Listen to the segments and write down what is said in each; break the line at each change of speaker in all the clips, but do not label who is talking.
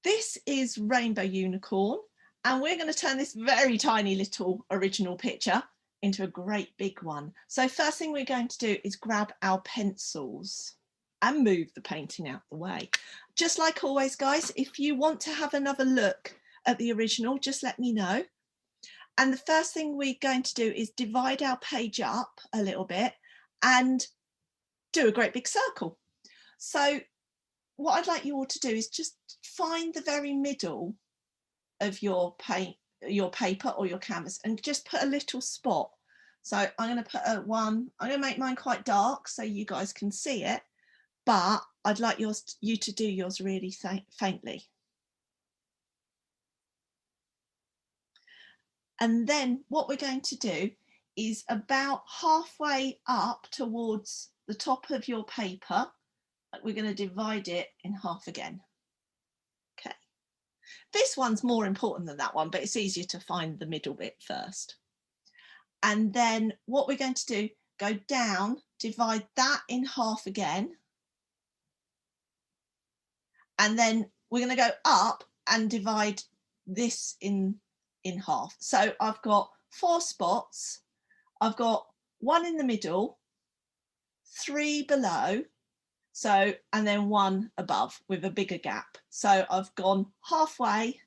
this is Rainbow Unicorn, and we're going to turn this very tiny little original picture into a great big one. So first thing we're going to do is grab our pencils and move the painting out the way. Just like always, guys, if you want to have another look at the original, just let me know. And the first thing we're going to do is divide our page up a little bit and do a great big circle. So what I'd like you all to do is just find the very middle of your paper or your canvas and just put a little spot. So I'm going to put I'm going to make mine quite dark so you guys can see it, but I'd like you to do yours really faintly. And then what we're going to do is about halfway up towards the top of your paper, we're going to divide it in half again. Okay. This one's more important than that one, but it's easier to find the middle bit first. And then what we're going to do, go down, divide that in half again. And then we're going to go up and divide this in half. So I've got 4 spots. I've got 1 in the middle, 3 below, so, and then 1 above with a bigger gap. So I've gone halfway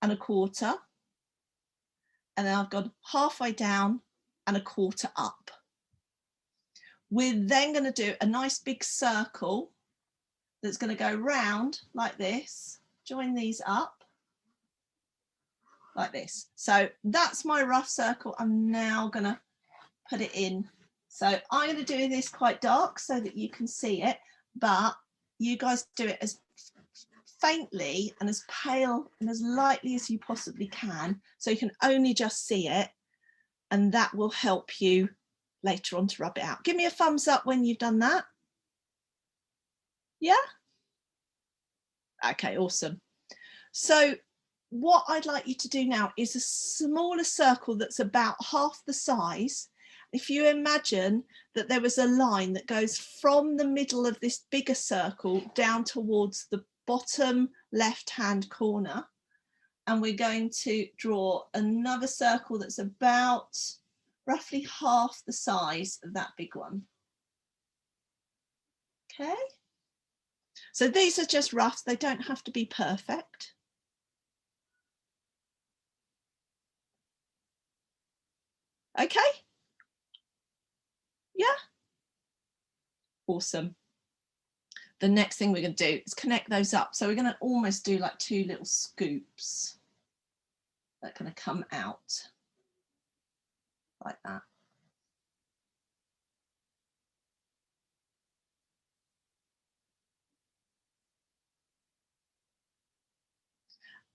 and a quarter, and then I've gone halfway down and a quarter up. We're then going to do a nice big circle that's going to go round like this, join these up like this. So that's my rough circle. I'm now going to put it in. So I'm going to do this quite dark so that you can see it, but you guys do it as faintly and as pale and as lightly as you possibly can, so you can only just see it, and that will help you later on to rub it out. Give me a thumbs up when you've done that. Yeah? Okay, awesome. So what I'd like you to do now is a smaller circle that's about half the size. If you imagine that there was a line that goes from the middle of this bigger circle down towards the bottom left-hand corner, and we're going to draw another circle that's about roughly half the size of that big one. Okay, so these are just roughs, they don't have to be perfect. Okay. Yeah. Awesome. The next thing we're going to do is connect those up. So we're going to almost do like 2 little scoops that kind of come out like that.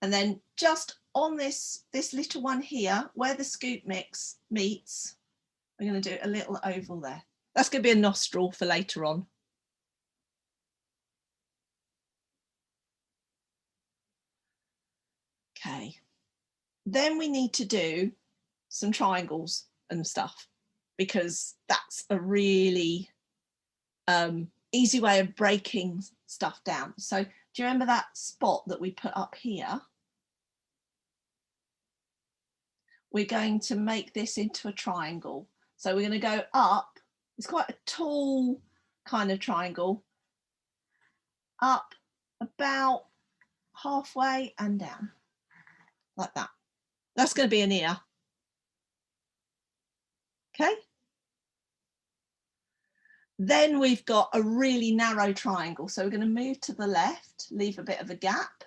And then just on this little one here, where the scoop mix meets, we're going to do a little oval there. That's going to be a nostril for later on. Okay. Then we need to do some triangles and stuff, because that's a really easy way of breaking stuff down. So do you remember that spot that we put up here? We're going to make this into a triangle. So we're going to go up. It's quite a tall kind of triangle. Up about halfway and down like that. That's going to be an ear. Okay. Then we've got a really narrow triangle. So we're going to move to the left, leave a bit of a gap.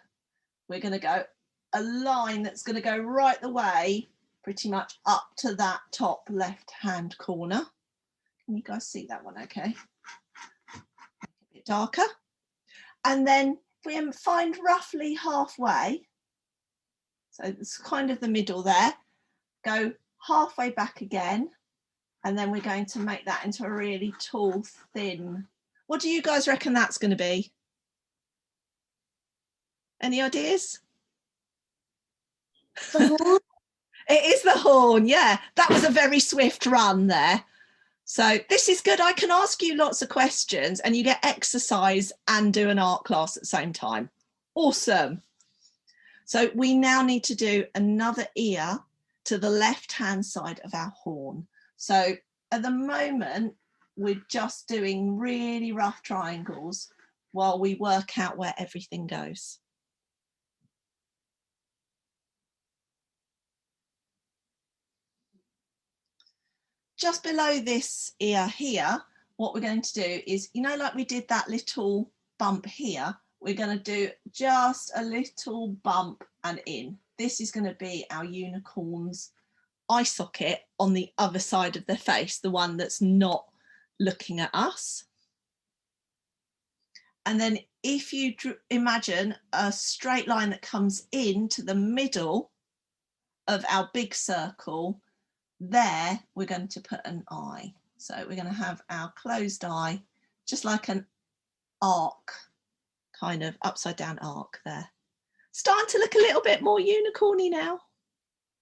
We're going to go a line that's going to go right the way pretty much up to that top left-hand corner. Can you guys see that one okay? A bit darker. And then if we find roughly halfway, so it's kind of the middle there, go halfway back again, and then we're going to make that into a really tall, thin. What do you guys reckon that's going to be? Any ideas? It is the horn, yeah. That was a very swift run there. So this is good. I can ask you lots of questions and you get exercise and do an art class at the same time. Awesome. So we now need to do another ear to the left-hand side of our horn. So at the moment, we're just doing really rough triangles while we work out where everything goes. Just below this ear here, what we're going to do is, you know, like we did that little bump here, we're going to do just a little bump and in. This is going to be our unicorn's eye socket on the other side of the face, the one that's not looking at us. And then if you imagine a straight line that comes into the middle of our big circle, there we're going to put an eye. So we're going to have our closed eye, just like an arc, kind of upside down arc there. Starting to look a little bit more unicorny now.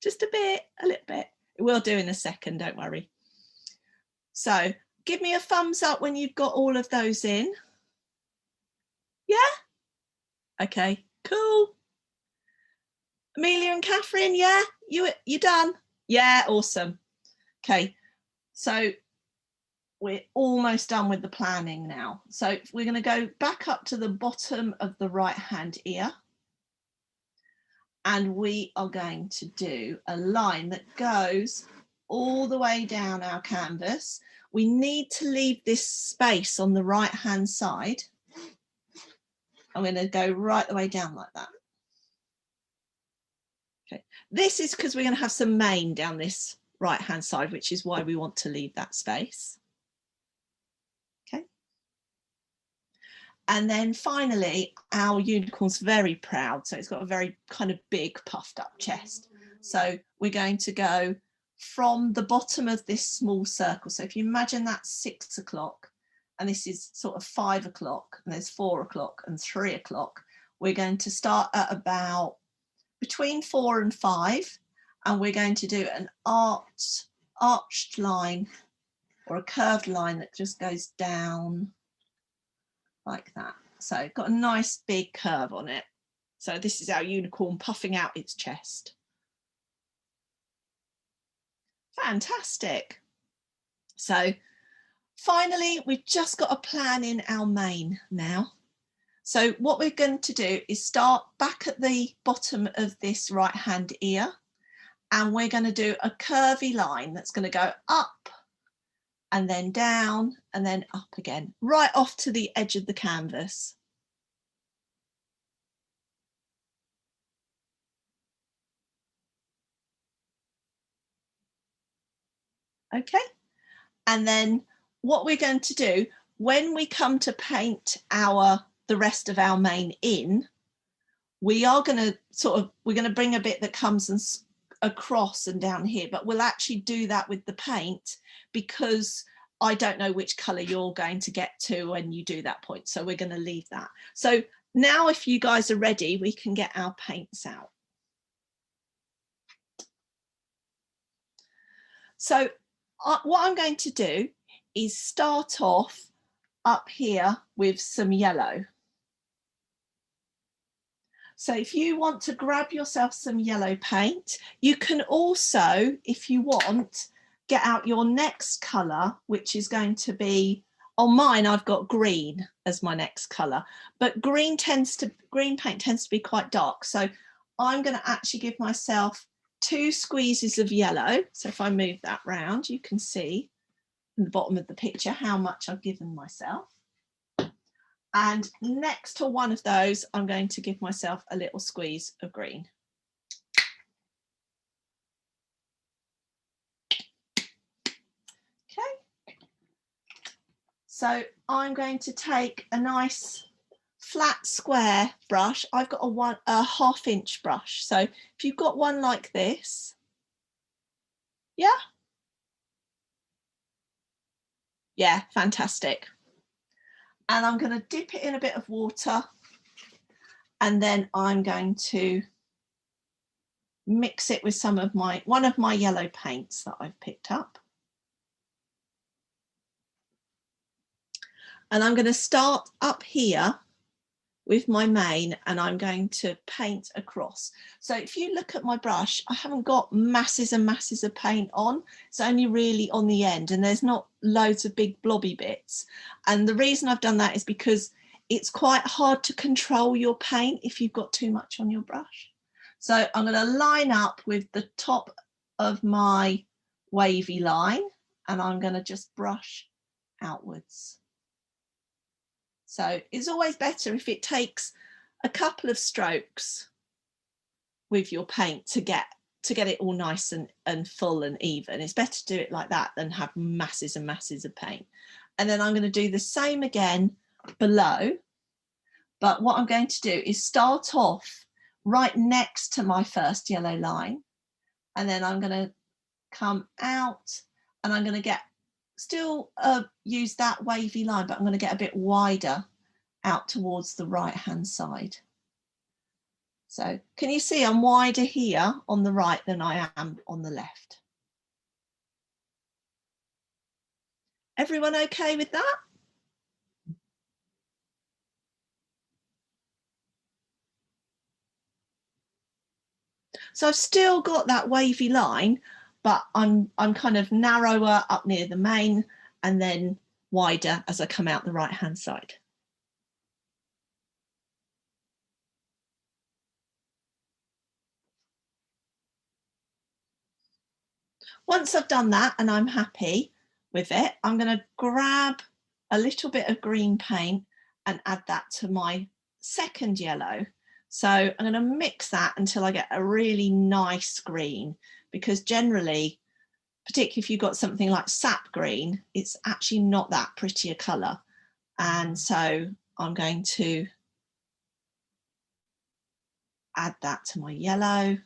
Just a little bit. It will do in a second, don't worry. So give me a thumbs up when you've got all of those in. Yeah? Okay, cool. Amelia and Catherine, yeah? You done? Yeah, awesome. Okay, so we're almost done with the planning now. So we're going to go back up to the bottom of the right-hand ear. And we are going to do a line that goes all the way down our canvas. We need to leave this space on the right-hand side. I'm going to go right the way down like that. Okay, this is because we're going to have some mane down this right-hand side, which is why we want to leave that space. Okay. And then finally, our unicorn's very proud. So it's got a very kind of big puffed up chest. So we're going to go from the bottom of this small circle. So if you imagine that's 6 o'clock and this is sort of 5 o'clock and there's 4 o'clock and 3 o'clock, we're going to start at about between 4 and 5, and we're going to do an arched line or a curved line that just goes down like that. So got a nice big curve on it. So this is our unicorn puffing out its chest. Fantastic. So finally, we've just got a plan in our mane now. So what we're going to do is start back at the bottom of this right-hand ear, and we're going to do a curvy line that's going to go up and then down and then up again, right off to the edge of the canvas. Okay, and then what we're going to do when we come to paint the rest of our mane in, we are going to we're going to bring a bit that comes and across and down here, but we'll actually do that with the paint because I don't know which colour you're going to get to when you do that point. So we're going to leave that. So now if you guys are ready, we can get our paints out. So what I'm going to do is start off up here with some yellow. So if you want to grab yourself some yellow paint, you can also, if you want, get out your next colour, which is going to be, on mine I've got green as my next colour, but green paint tends to be quite dark. So I'm going to actually give myself 2 squeezes of yellow. So if I move that round, you can see in the bottom of the picture how much I've given myself. And next to one of those, I'm going to give myself a little squeeze of green. Okay. So I'm going to take a nice flat square brush. I've got a 1/2 inch brush. So if you've got one like this, yeah? Yeah, fantastic. And I'm going to dip it in a bit of water, and then I'm going to mix it with one of my yellow paints that I've picked up. And I'm going to start up here with my mane and I'm going to paint across. So if you look at my brush, I haven't got masses and masses of paint on. It's only really on the end and there's not loads of big blobby bits. And the reason I've done that is because it's quite hard to control your paint if you've got too much on your brush. So I'm going to line up with the top of my wavy line and I'm going to just brush outwards. So it's always better if it takes a couple of strokes with your paint to get it all nice and full and even. It's better to do it like that than have masses and masses of paint. And then I'm going to do the same again below. But what I'm going to do is start off right next to my first yellow line. And then I'm going to come out and I'm going to get still use that wavy line, but I'm going to get a bit wider out towards the right hand side. So can you see I'm wider here on the right than I am on the left? Everyone okay with that? So I've still got that wavy line, but I'm kind of narrower up near the mane and then wider as I come out the right hand side. Once I've done that and I'm happy with it, I'm going to grab a little bit of green paint and add that to my second yellow. So I'm going to mix that until I get a really nice green, because generally, particularly if you've got something like sap green, it's actually not that pretty a colour. And so I'm going to add that to my yellow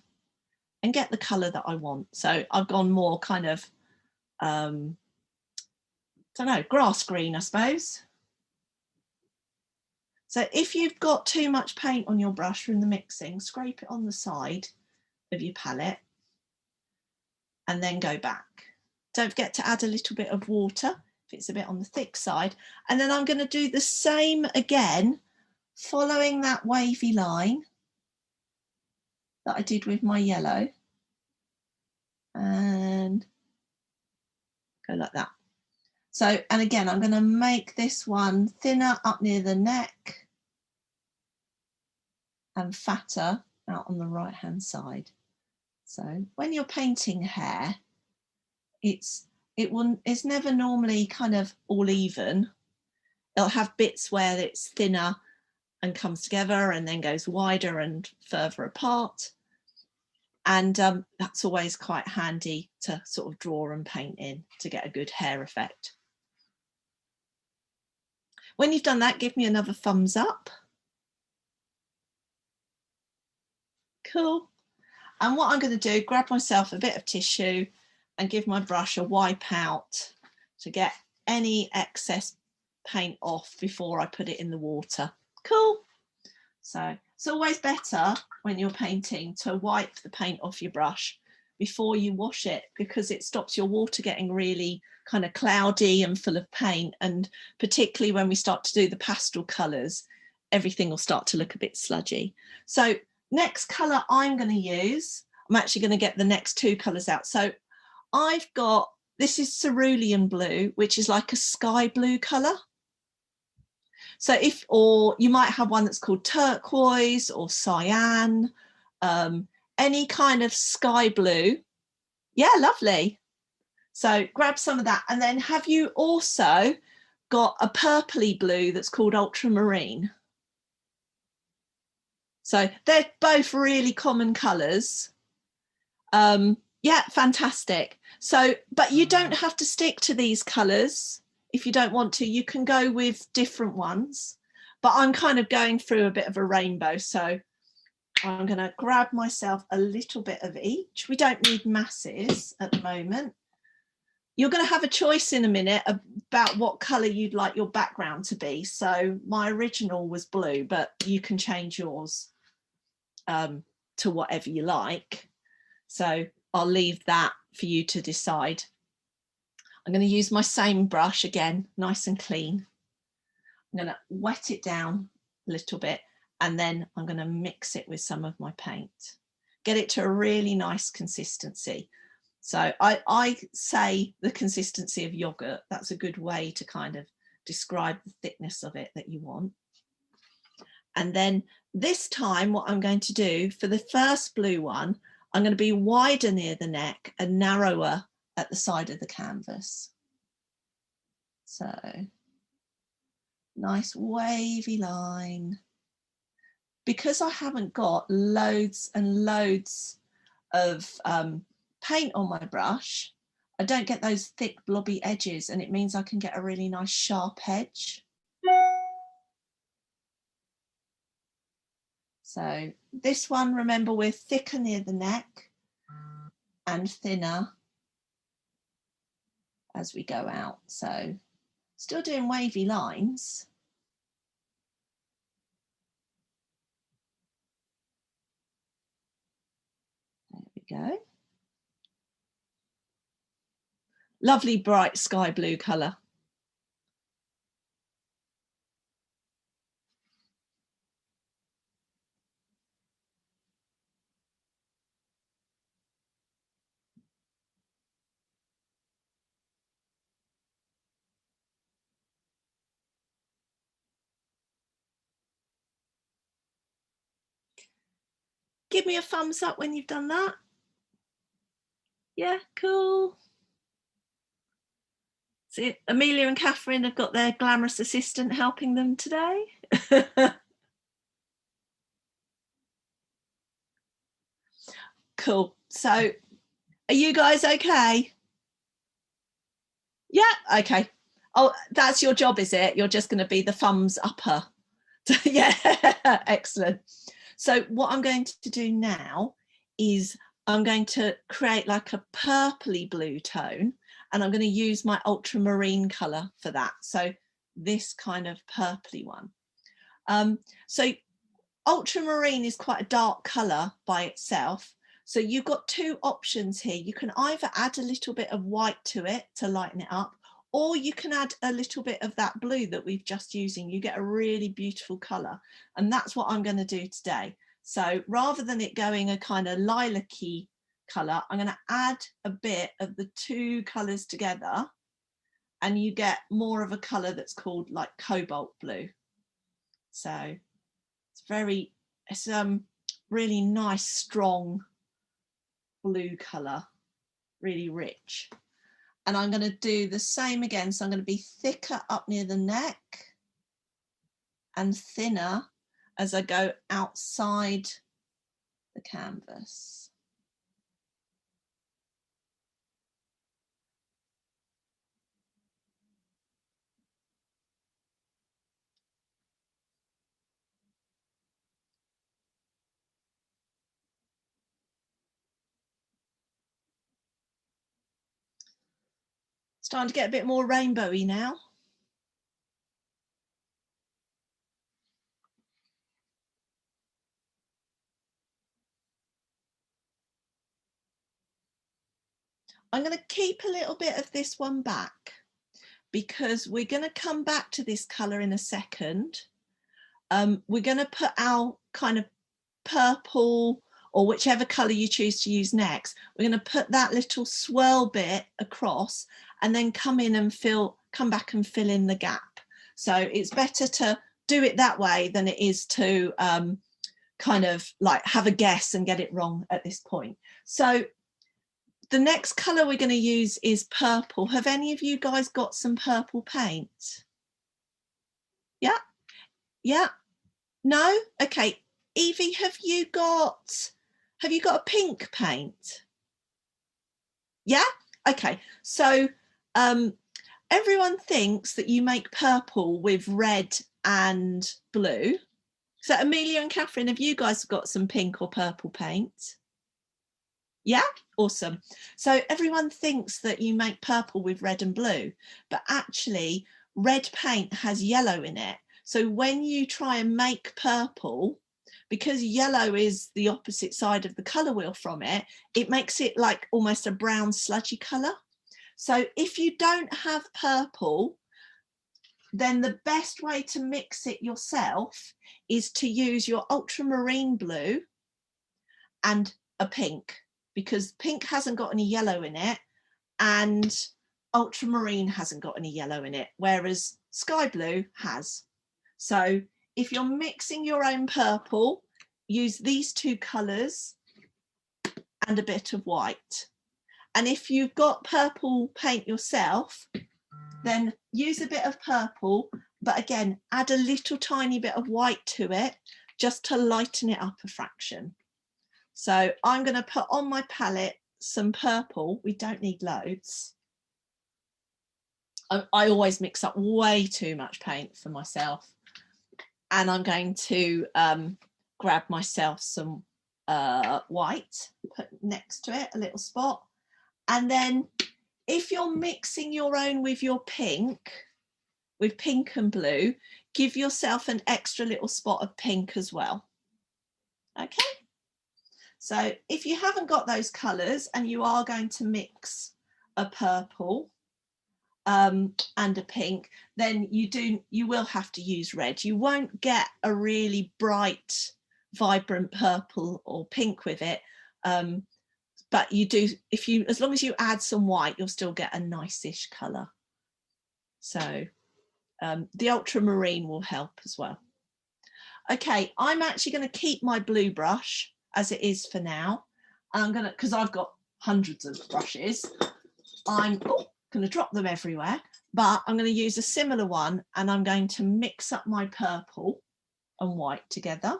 and get the colour that I want. So I've gone more kind of, don't know, grass green, I suppose. So if you've got too much paint on your brush from the mixing, scrape it on the side of your palette and then go back. Don't forget to add a little bit of water if it's a bit on the thick side. And then I'm going to do the same again, following that wavy line that I did with my yellow. And go like that. So, and again, I'm going to make this one thinner up near the neck and fatter out on the right hand side. So when you're painting hair, it's never normally kind of all even. It'll have bits where it's thinner and comes together and then goes wider and further apart. And that's always quite handy to sort of draw and paint in to get a good hair effect. When you've done that, give me another thumbs up. Cool. And what I'm going to do, grab myself a bit of tissue and give my brush a wipe out to get any excess paint off before I put it in the water. Cool. So it's always better when you're painting to wipe the paint off your brush before you wash it, because it stops your water getting really kind of cloudy and full of paint. And particularly when we start to do the pastel colours, everything will start to look a bit sludgy. So next colour I'm going to use, I'm actually going to get the next two colours out. So I've got, this is cerulean blue, which is like a sky blue colour. So if, or you might have one that's called turquoise or cyan, any kind of sky blue. Yeah, lovely. So grab some of that. And then have you also got a purpley blue that's called ultramarine? So they're both really common colours. Yeah, fantastic. So, but you don't have to stick to these colours. If you don't want to, you can go with different ones, but I'm kind of going through a bit of a rainbow. So I'm going to grab myself a little bit of each. We don't need masses at the moment. You're going to have a choice in a minute about what colour you'd like your background to be. So my original was blue, but you can change yours to whatever you like. So I'll leave that for you to decide. I'm going to use my same brush again, nice and clean. I'm going to wet it down a little bit. And then I'm going to mix it with some of my paint. Get it to a really nice consistency. So I say the consistency of yogurt. That's a good way to kind of describe the thickness of it that you want. And then this time what I'm going to do for the first blue one, I'm going to be wider near the neck and narrower at the side of the canvas. So nice wavy line. Because I haven't got loads and loads of paint on my brush, I don't get those thick blobby edges, and it means I can get a really nice sharp edge. So this one, remember, we're thicker near the neck and thinner as we go out. So still doing wavy lines. Go. Lovely bright sky blue colour. Give me a thumbs up when you've done that. Yeah, cool. See, Amelia and Catherine have got their glamorous assistant helping them today. Cool. So are you guys okay? Yeah, okay. Oh, that's your job, is it? You're just going to be the thumbs upper. Yeah, excellent. So what I'm going to do now is I'm going to create like a purpley blue tone, and I'm going to use my ultramarine colour for that. So this kind of purpley one. So ultramarine is quite a dark colour by itself. So you've got two options here. You can either add a little bit of white to it to lighten it up, or you can add a little bit of that blue that we've just using. You get a really beautiful colour, and that's what I'm going to do today. So rather than it going a kind of lilac-y colour, I'm going to add a bit of the two colours together, and you get more of a colour that's called like cobalt blue. So it's really nice, strong blue colour, really rich. And I'm going to do the same again. So I'm going to be thicker up near the neck and thinner as I go outside the canvas. Starting to get a bit more rainbowy now. I'm going to keep a little bit of this one back because we're going to come back to this colour in a second. We're going to put our kind of purple or whichever colour you choose to use next. We're going to put that little swirl bit across and then come back and fill in the gap. So it's better to do it that way than it is to kind of like have a guess and get it wrong at this point. So the next colour we're going to use is purple. Have any of you guys got some purple paint? Yeah? Yeah? No? Okay. Evie, have you got a pink paint? Yeah? Okay. So everyone thinks that you make purple with red and blue. So Amelia and Catherine, have you guys got some pink or purple paint? Yeah, awesome. So everyone thinks that you make purple with red and blue, but actually red paint has yellow in it. So when you try and make purple, because yellow is the opposite side of the colour wheel from it, it makes it like almost a brown sludgy colour. So if you don't have purple, then the best way to mix it yourself is to use your ultramarine blue and a pink, because pink hasn't got any yellow in it and ultramarine hasn't got any yellow in it, whereas sky blue has. So if you're mixing your own purple, use these two colours and a bit of white. And if you've got purple paint yourself, then use a bit of purple, but again, add a little tiny bit of white to it just to lighten it up a fraction. So I'm going to put on my palette some purple. We don't need loads. I always mix up way too much paint for myself. And I'm going to grab myself some white, put next to it a little spot. And then if you're mixing your own with your pink, with pink and blue, give yourself an extra little spot of pink as well. Okay. So if you haven't got those colours and you are going to mix a purple and a pink, then you will have to use red. You won't get a really bright, vibrant purple or pink with it. But you do, as long as you add some white, you'll still get a nice-ish colour. So the ultramarine will help as well. Okay, I'm actually going to keep my blue brush as it is for now. I'm going to, because I've got hundreds of brushes, I'm going to drop them everywhere, but I'm going to use a similar one and I'm going to mix up my purple and white together.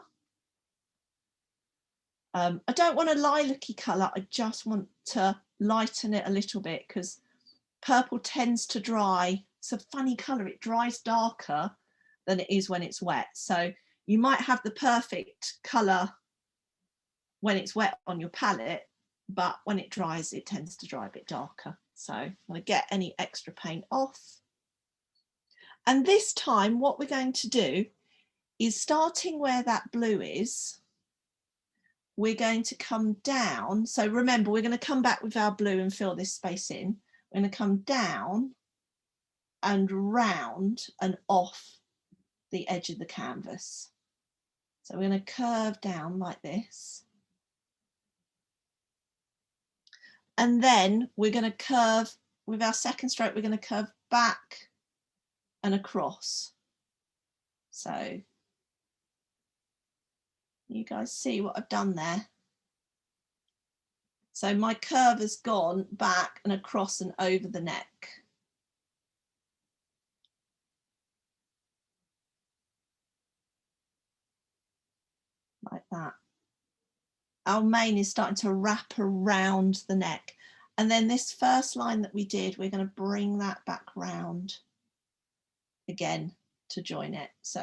I don't want a lilac-y colour, I just want to lighten it a little bit because purple tends to dry. It's a funny colour, it dries darker than it is when it's wet. So you might have the perfect colour when it's wet on your palette, but when it dries, it tends to dry a bit darker. So I'm going to get any extra paint off. And this time, what we're going to do is, starting where that blue is, we're going to come down. So remember, we're going to come back with our blue and fill this space in. We're going to come down and round and off the edge of the canvas. So we're going to curve down like this. And then we're going to curve, with our second stroke, we're going to curve back and across. So you guys see what I've done there? So my curve has gone back and across and over the neck. Like that. Our mane is starting to wrap around the neck. And then this first line that we did, we're going to bring that back round again to join it. So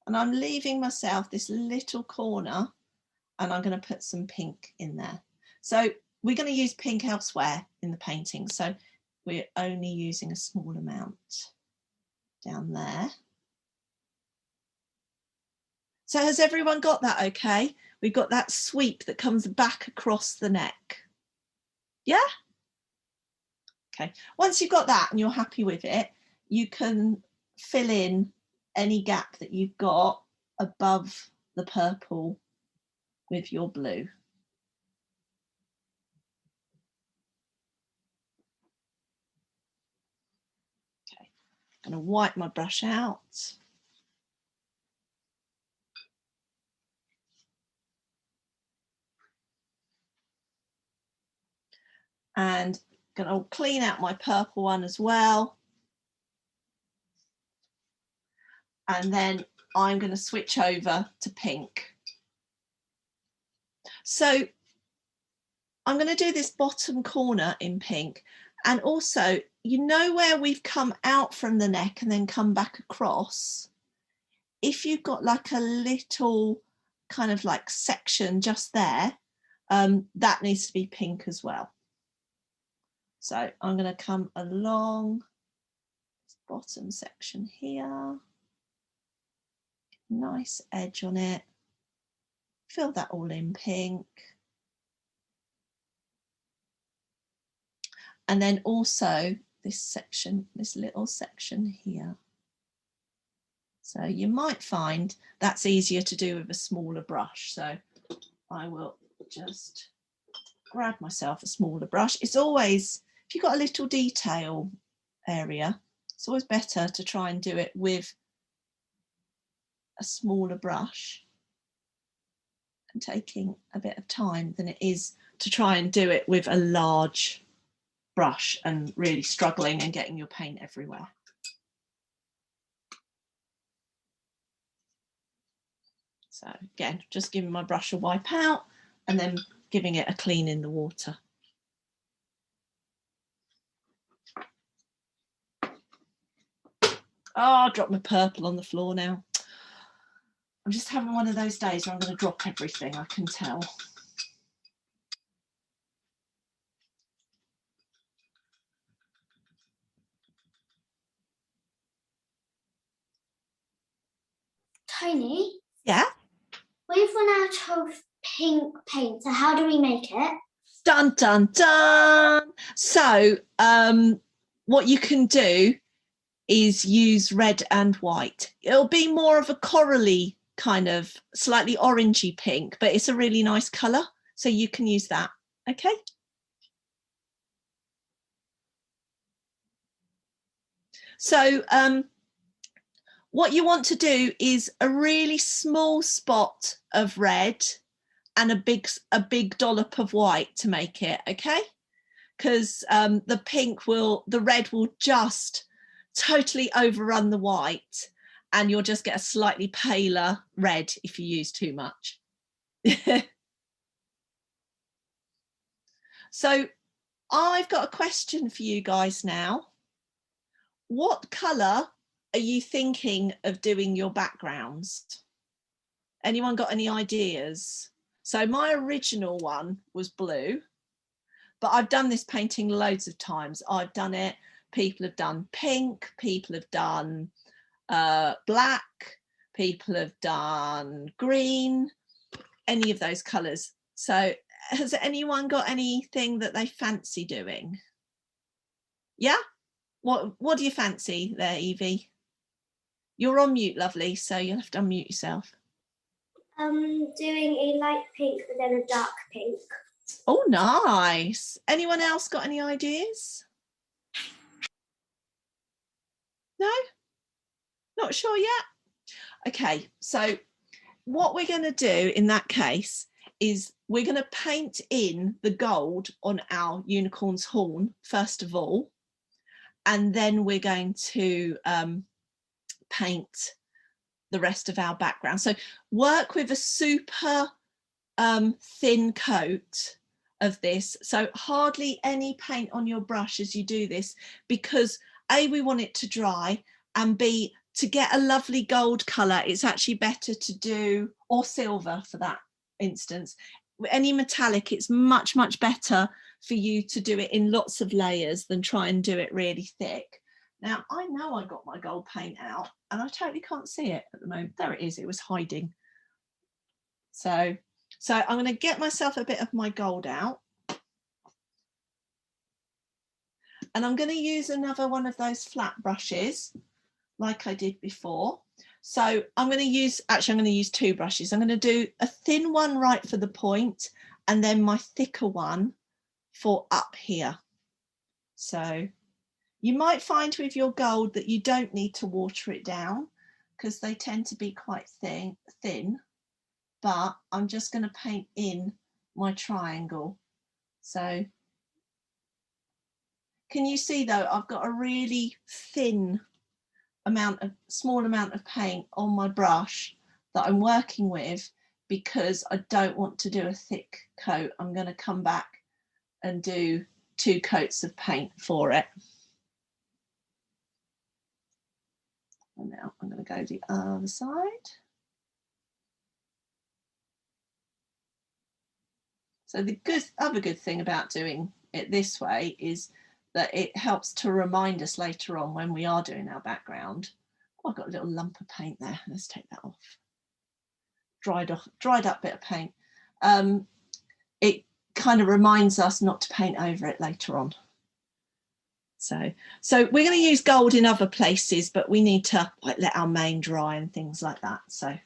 and I'm leaving myself this little corner and I'm going to put some pink in there. So we're going to use pink elsewhere in the painting. So we're only using a small amount down there. So has everyone got that okay? We've got that sweep that comes back across the neck. Yeah? Okay, once you've got that and you're happy with it, you can fill in any gap that you've got above the purple with your blue. Okay, I'm going to wipe my brush out. And going to clean out my purple one as well. And then I'm going to switch over to pink. So I'm going to do this bottom corner in pink. And also, you know where we've come out from the neck and then come back across? If you've got like a little kind of like section just there, that needs to be pink as well. So I'm going to come along this bottom section here. Nice edge on it. Fill that all in pink. And then also this section, this little section here. So you might find that's easier to do with a smaller brush. So I will just grab myself a smaller brush. It's always, if you've got a little detail area, it's always better to try and do it with a smaller brush and taking a bit of time than it is to try and do it with a large brush and really struggling and getting your paint everywhere. So again, just giving my brush a wipe out and then giving it a clean in the water. Oh, I dropped my purple on the floor now. I'm just having one of those days where I'm going to drop everything, I can tell.
Tony?
Yeah?
We've run out of pink paint, so how do we make it?
Dun, dun, dun. So what you can do is use red and white. It'll be more of a corally kind of slightly orangey pink, but it's a really nice colour. So you can use that, okay? So what you want to do is a really small spot of red and a big dollop of white to make it, okay? Because the red will just totally overrun the white and you'll just get a slightly paler red if you use too much. So I've got a question for you guys now. What colour are you thinking of doing your backgrounds? Anyone got any ideas? So my original one was blue, but I've done this painting loads of times. I've done it, people have done pink, people have done black, people have done green, any of those colours. So has anyone got anything that they fancy doing? Yeah? What do you fancy there, Evie? You're on mute, lovely, so you'll have to unmute yourself.
Doing a light pink and then a dark pink.
Oh, nice. Anyone else got any ideas? No? Not sure yet? Okay, so what we're going to do in that case is we're going to paint in the gold on our unicorn's horn, first of all, and then we're going to paint the rest of our background. So work with a super thin coat of this, so hardly any paint on your brush as you do this, because A, we want it to dry, and B, to get a lovely gold colour, it's actually better to do, or silver for that instance, any metallic, it's much better for you to do it in lots of layers than try and do it really thick. Now I know I got my gold paint out and I totally can't see it at the moment. There it is, it was hiding. So I'm going to get myself a bit of my gold out, and I'm going to use another one of those flat brushes like I did before. So I'm going to use two brushes. I'm going to do a thin one right for the point and then my thicker one for up here. So you might find with your gold that you don't need to water it down because they tend to be quite thin, but I'm just going to paint in my triangle. So can you see though, I've got a really thin small amount of paint on my brush that I'm working with because I don't want to do a thick coat. I'm going to come back and do 2 coats of paint for it. And now I'm going to go the other side. So the other good thing about doing it this way is that it helps to remind us later on when we are doing our background. Oh, I've got a little lump of paint there. Let's take that off. Dried up bit of paint. It kind of reminds us not to paint over it later on. So we're going to use gold in other places, but we need to like let our mane dry and things like that. So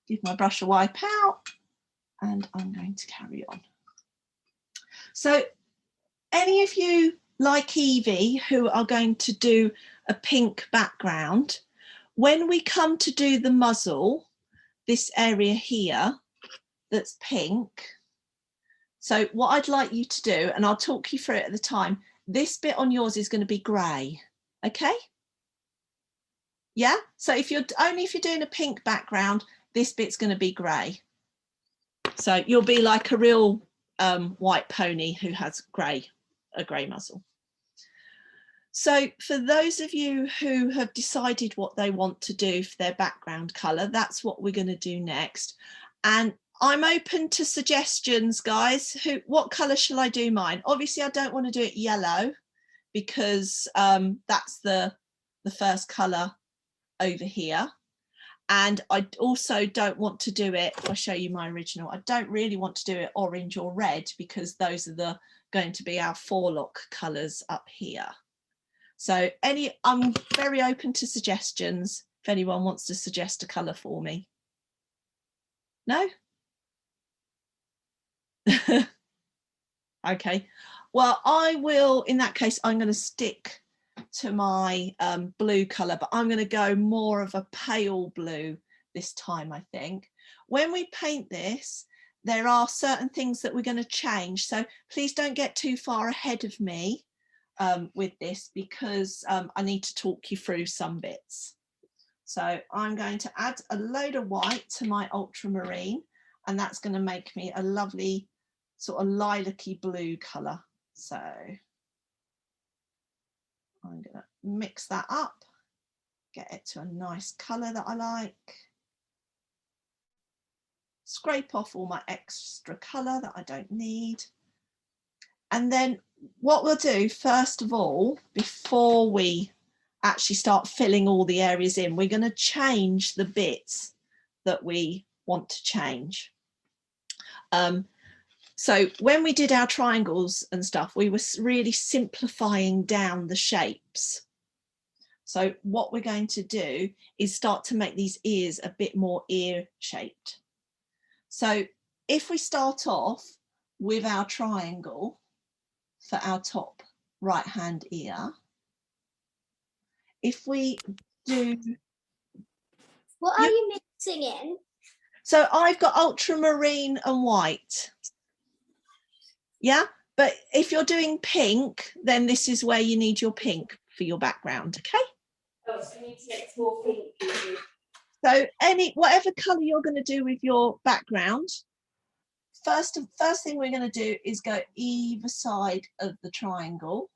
give my brush a wipe out and I'm going to carry on. So any of you like Evie who are going to do a pink background, when we come to do the muzzle, this area here that's pink, so what I'd like you to do, and I'll talk you through it at the time, this bit on yours is going to be grey, okay? Yeah, so if you're doing a pink background, this bit's going to be grey. So you'll be like a real white pony who has a grey muzzle. So for those of you who have decided what they want to do for their background colour, that's what we're going to do next. And I'm open to suggestions, guys. What colour shall I do mine? Obviously, I don't want to do it yellow because that's the first colour over here. And I also don't want to do it, if I show you my original, I don't really want to do it orange or red because those are going to be our forelock colours up here. So I'm very open to suggestions if anyone wants to suggest a colour for me. No? Okay, well, I will, in that case, I'm going to stick to my blue colour, but I'm going to go more of a pale blue this time, I think. When we paint this, there are certain things that we're going to change, so please don't get too far ahead of me with this because I need to talk you through some bits. So I'm going to add a load of white to my ultramarine, and that's going to make me a lovely sort of lilac-y blue colour. So I'm going to mix that up, get it to a nice colour that I like. Scrape off all my extra colour that I don't need. And then what we'll do, first of all, before we actually start filling all the areas in, we're going to change the bits that we want to change. So when we did our triangles and stuff, we were really simplifying down the shapes. So what we're going to do is start to make these ears a bit more ear shaped. So if we start off with our triangle for our top right hand ear, if we do...
What are you mixing in?
So I've got ultramarine and white. Yeah, but if you're doing pink, then this is where you need your pink for your background, okay?
Oh, so you need to mix more pink.
So whatever colour you're going to do with your background, first thing we're going to do is go either side of the triangle,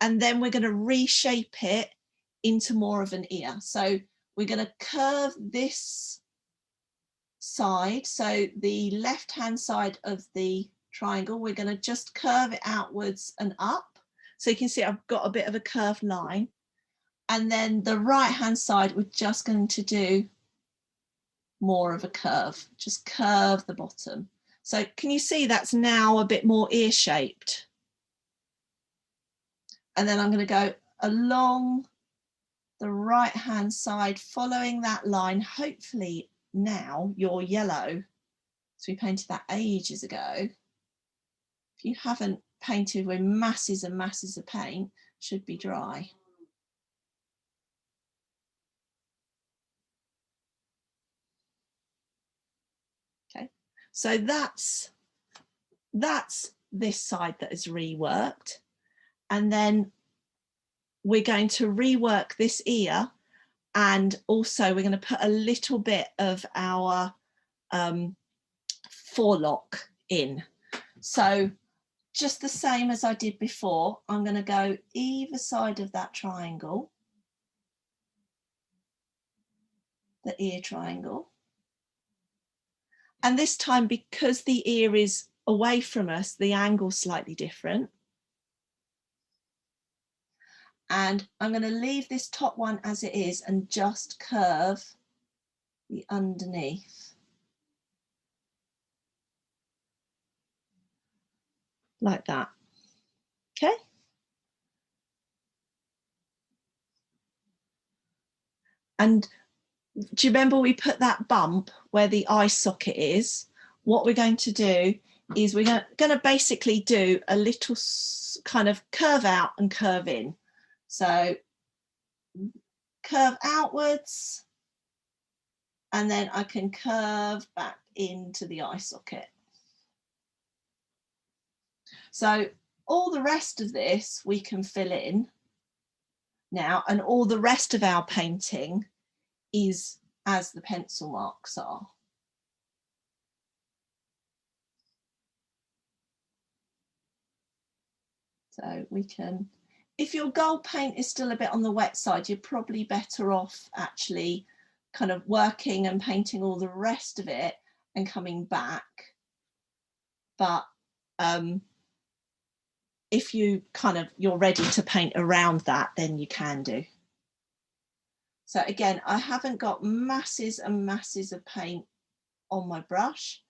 and then we're going to reshape it into more of an ear. So we're going to curve this side, so the left hand side of the triangle, we're going to just curve it outwards and up, so you can see I've got a bit of a curved line, and then the right hand side we're just going to do more of a curve, just curve the bottom. So can you see that's now a bit more ear shaped? And then I'm going to go along the right hand side following that line. Hopefully now your yellow, so we painted that ages ago, if you haven't painted with masses and masses of paint, should be dry. Okay, so that's this side that is reworked, and then we're going to rework this ear, and also we're going to put a little bit of our forelock in. So just the same as I did before, I'm going to go either side of that triangle, the ear triangle. And this time, because the ear is away from us, the angle's slightly different. And I'm going to leave this top one as it is and just curve the underneath. Like that. Okay. And do you remember we put that bump where the eye socket is? What we're going to do is we're going to basically do a little kind of curve out and curve in. So curve outwards, and then I can curve back into the eye socket. So all the rest of this we can fill in now, and all the rest of our painting is as the pencil marks are. So we can, if your gold paint is still a bit on the wet side, you're probably better off actually kind of working and painting all the rest of it and coming back. But if you you're ready to paint around that, then you can do. So again, I haven't got masses and masses of paint on my brush,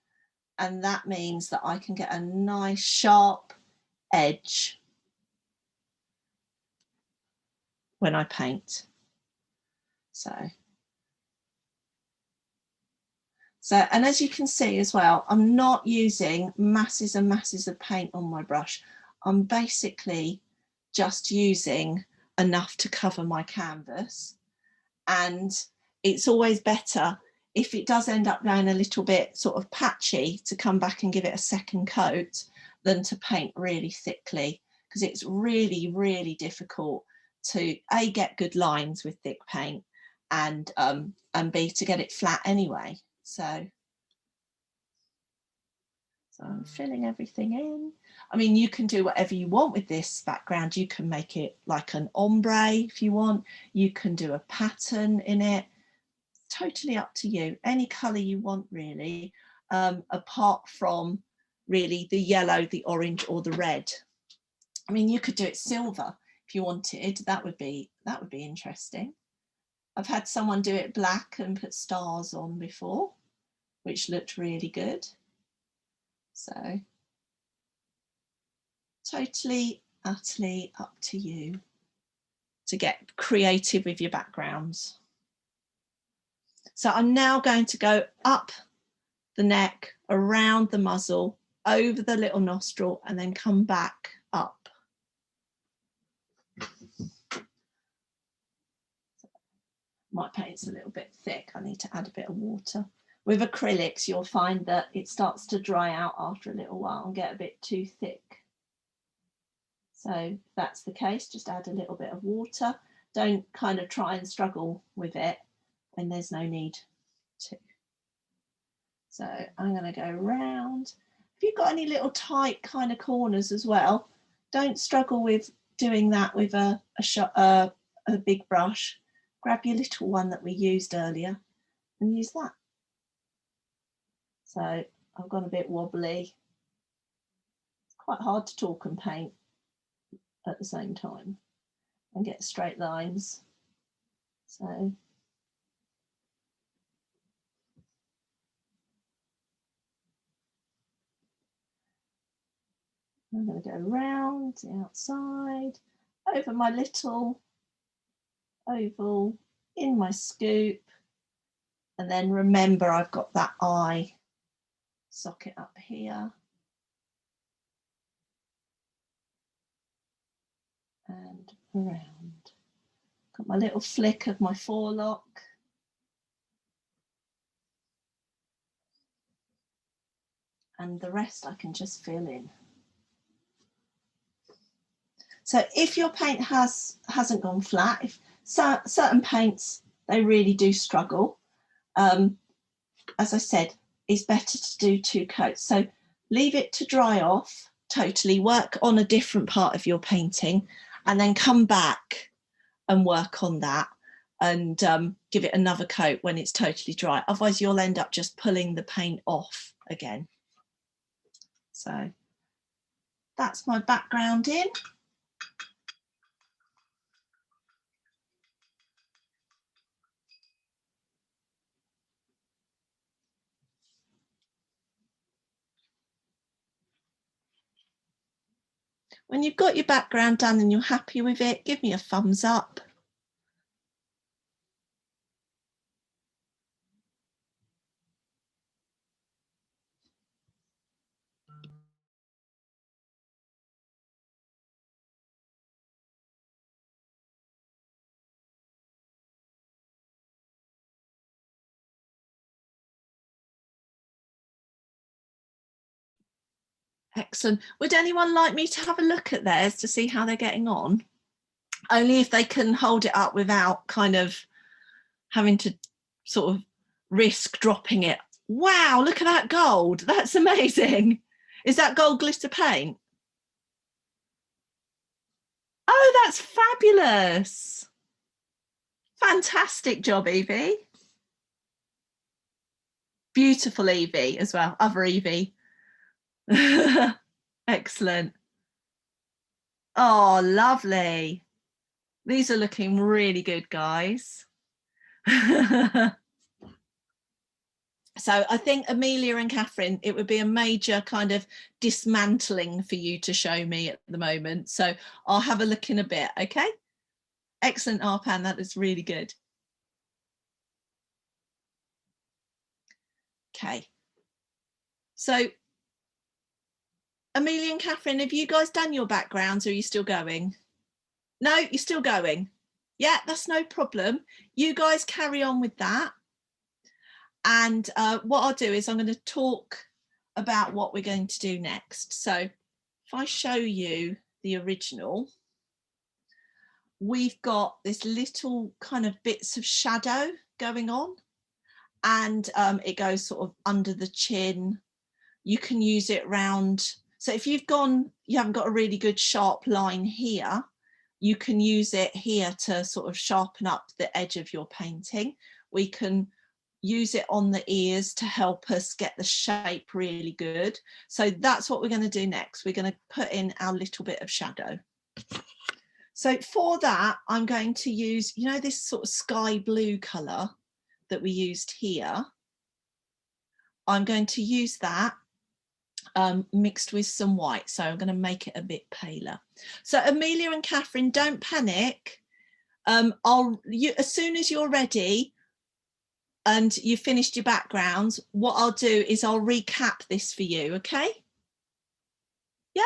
and that means that I can get a nice sharp edge when I paint. And as you can see as well, I'm not using masses and masses of paint on my brush. I'm basically just using enough to cover my canvas. And it's always better if it does end up going a little bit sort of patchy to come back and give it a second coat than to paint really thickly, because it's really, really difficult to A, get good lines with thick paint, and B, to get it flat anyway. So I'm filling everything in. I mean, you can do whatever you want with this background. You can make it like an ombre if you want. You can do a pattern in it. Totally up to you. Any colour you want, really, apart from really the yellow, the orange, or the red. I mean, you could do it silver if you wanted. That would be interesting. I've had someone do it black and put stars on before, which looked really good. So totally, utterly up to you to get creative with your backgrounds. So I'm now going to go up the neck, around the muzzle, over the little nostril, and then come back up. My paint's a little bit thick. I need to add a bit of water. With acrylics, you'll find that it starts to dry out after a little while and get a bit too thick. So if that's the case, just add a little bit of water. Don't kind of try and struggle with it when there's no need to. So I'm going to go round. If you've got any little tight kind of corners as well, don't struggle with doing that with a big brush. Grab your little one that we used earlier and use that. So I've gone a bit wobbly. It's quite hard to talk and paint at the same time and get straight lines. So I'm going to go round the outside, over my little oval, in my scoop, and then remember I've got that eye socket up here. And around. Got my little flick of my forelock. And the rest I can just fill in. So if your paint hasn't gone flat, if certain paints, they really do struggle. As I said, it's better to do 2 coats. So leave it to dry off totally, work on a different part of your painting, and then come back and work on that and give it another coat when it's totally dry. Otherwise you'll end up just pulling the paint off again. So that's my background in. When you've got your background done and you're happy with it, give me a thumbs up. Excellent. Would anyone like me to have a look at theirs to see how they're getting on? Only if they can hold it up without kind of having to sort of risk dropping it. Wow, look at that gold. That's amazing. Is that gold glitter paint? Oh, that's fabulous. Fantastic job, Evie. Beautiful Evie as well, other Evie. Excellent. Oh, lovely. These are looking really good, guys. So I think Amelia and Catherine, it would be a major kind of dismantling for you to show me at the moment. So I'll have a look in a bit, okay? Excellent, Arpan, that is really good. Okay. So Amelia and Catherine, have you guys done your backgrounds or are you still going? No, you're still going. Yeah, that's no problem. You guys carry on with that. And what I'll do is I'm going to talk about what we're going to do next. So if I show you the original, we've got this little kind of bits of shadow going on, and it goes sort of under the chin. You can use it round. So if you haven't got a really good sharp line here, you can use it here to sort of sharpen up the edge of your painting. We can use it on the ears to help us get the shape really good. So that's what we're going to do next. We're going to put in our little bit of shadow. So for that, I'm going to use, you know, this sort of sky blue colour that we used here. I'm going to use that mixed with some white. So I'm going to make it a bit paler. So Amelia and Catherine, don't panic. As soon as you're ready, and you finished your backgrounds, what I'll do is I'll recap this for you, okay? Yeah,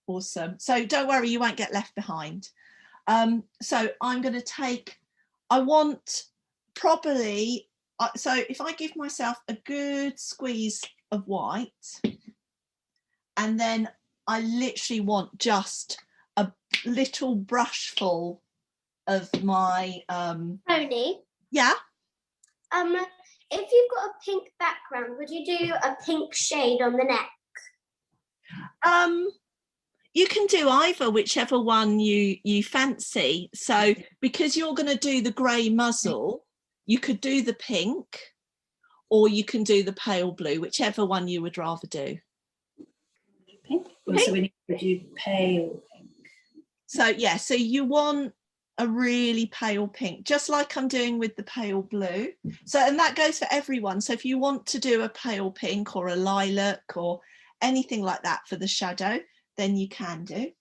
awesome. So don't worry, you won't get left behind. So I'm going to take, I want probably, so if I give myself a good squeeze of white, and then I literally want just a little brush full of my...
Tony?
Yeah?
If you've got a pink background, would you do a pink shade on the neck?
You can do either, whichever one you fancy. So because you're going to do the grey muzzle, you could do the pink, or you can do the pale blue, whichever one you would rather do.
Pink. So we need to do pale pink.
So yeah, so you want a really pale pink, just like I'm doing with the pale blue. So, and that goes for everyone. So if you want to do a pale pink or a lilac or anything like that for the shadow, then you can do.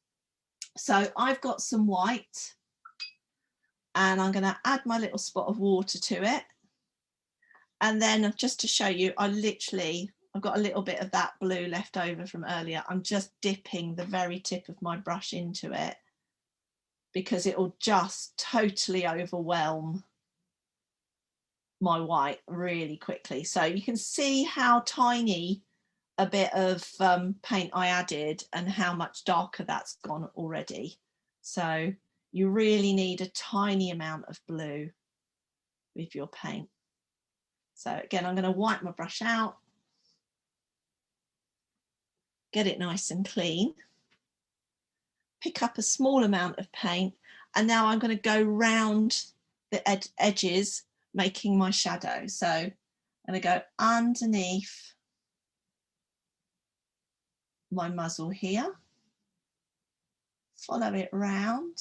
So I've got some white, and I'm going to add my little spot of water to it. And then just to show you, I've got a little bit of that blue left over from earlier. I'm just dipping the very tip of my brush into it, because it will just totally overwhelm my white really quickly. So you can see how tiny a bit of paint I added and how much darker that's gone already. So you really need a tiny amount of blue with your paint. So again, I'm going to wipe my brush out, get it nice and clean. Pick up a small amount of paint, and now I'm going to go round the edges making my shadow. So I'm going to go underneath my muzzle here, follow it round.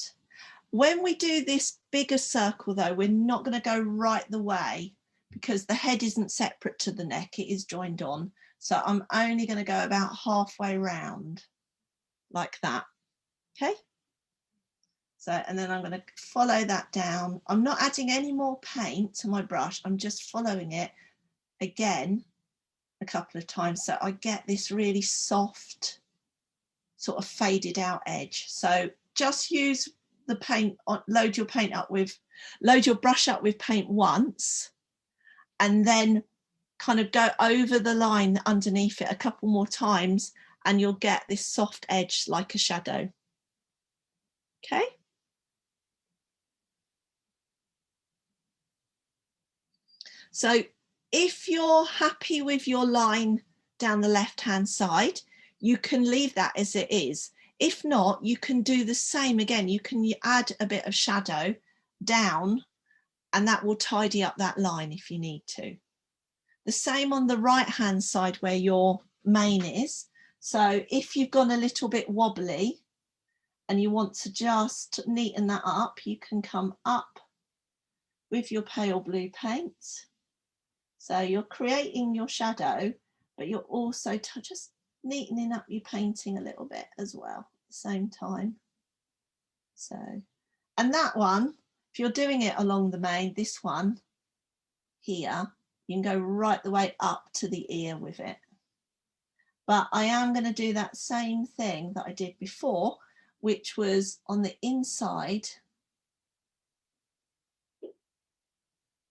When we do this bigger circle though, we're not going to go right the way, because the head isn't separate to the neck, it is joined on. So I'm only going to go about halfway round like that. Okay, so, and then I'm going to follow that down. I'm not adding any more paint to my brush, I'm just following it again a couple of times, so I get this really soft sort of faded out edge. So just use the paint, load your brush up with paint once, and then kind of go over the line underneath it a couple more times and you'll get this soft edge like a shadow. Okay. So if you're happy with your line down the left-hand side, you can leave that as it is. If not, you can do the same again. You can add a bit of shadow down, and that will tidy up that line if you need to. The same on the right-hand side where your mane is. So if you've gone a little bit wobbly and you want to just neaten that up, you can come up with your pale blue paint. So you're creating your shadow, but you're also just neatening up your painting a little bit as well at the same time. So, and that one, if you're doing it along the mane, this one here, you can go right the way up to the ear with it. But I am going to do that same thing that I did before, which was on the inside.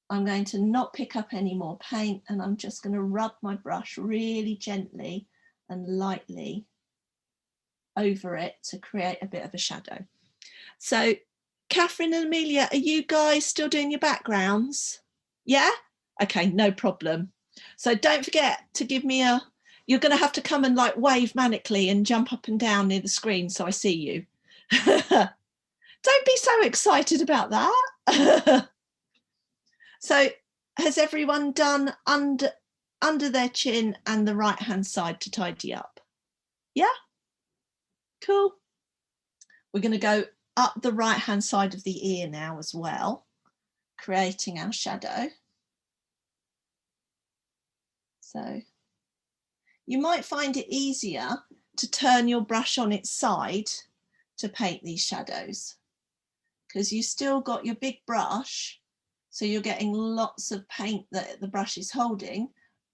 I'm going to not pick up any more paint, and I'm just going to rub my brush really gently and lightly over it to create a bit of a shadow. So Catherine and Amelia, are you guys still doing your backgrounds? Yeah? Okay, no problem. So don't forget to give me a, you're going to have to come and like wave manically and jump up and down near the screen so I see you. Don't be so excited about that. So has everyone done under their chin and the right hand side to tidy up? Yeah? Cool. We're going to go up the right hand side of the ear now as well, creating our shadow. So you might find it easier to turn your brush on its side to paint these shadows, because you still got your big brush, so you're getting lots of paint that the brush is holding,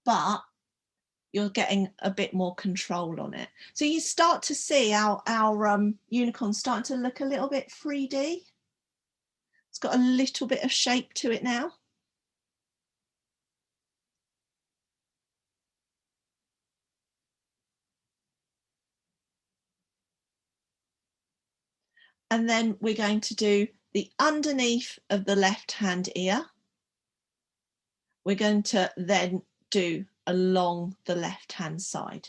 but you're getting a bit more control on it. So you start to see our unicorn starting to look a little bit 3D. It's got a little bit of shape to it now. And then we're going to do the underneath of the left hand ear. We're going to then do along the left hand side.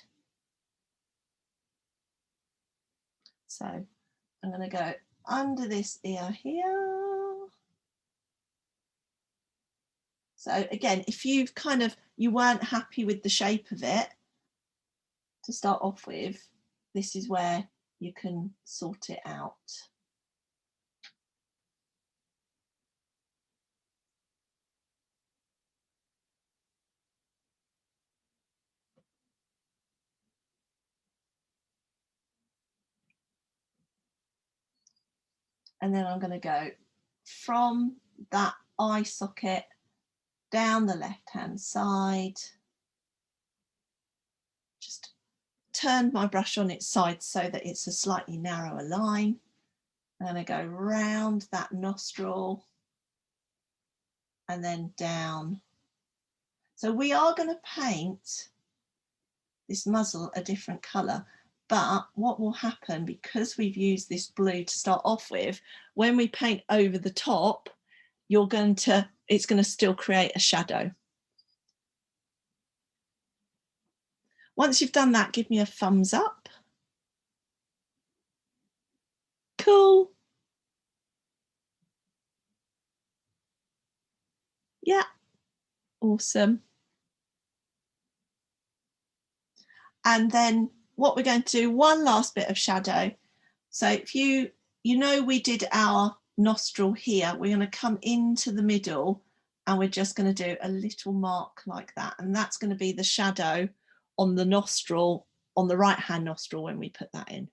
So I'm going to go under this ear here. So again, if you've you weren't happy with the shape of it to start off with, this is where you can sort it out. And then I'm going to go from that eye socket down the left hand side. Just turn my brush on its side so that it's a slightly narrower line. I'm going to go round that nostril and then down. So we are going to paint this muzzle a different colour. But what will happen, because we've used this blue to start off with, when we paint over the top, it's going to still create a shadow. Once you've done that, give me a thumbs up. Cool. Yeah, awesome. And then what we're going to do, one last bit of shadow. So if you know we did our nostril here, we're going to come into the middle and we're just going to do a little mark like that. And that's going to be the shadow on the nostril, on the right hand nostril when we put that in.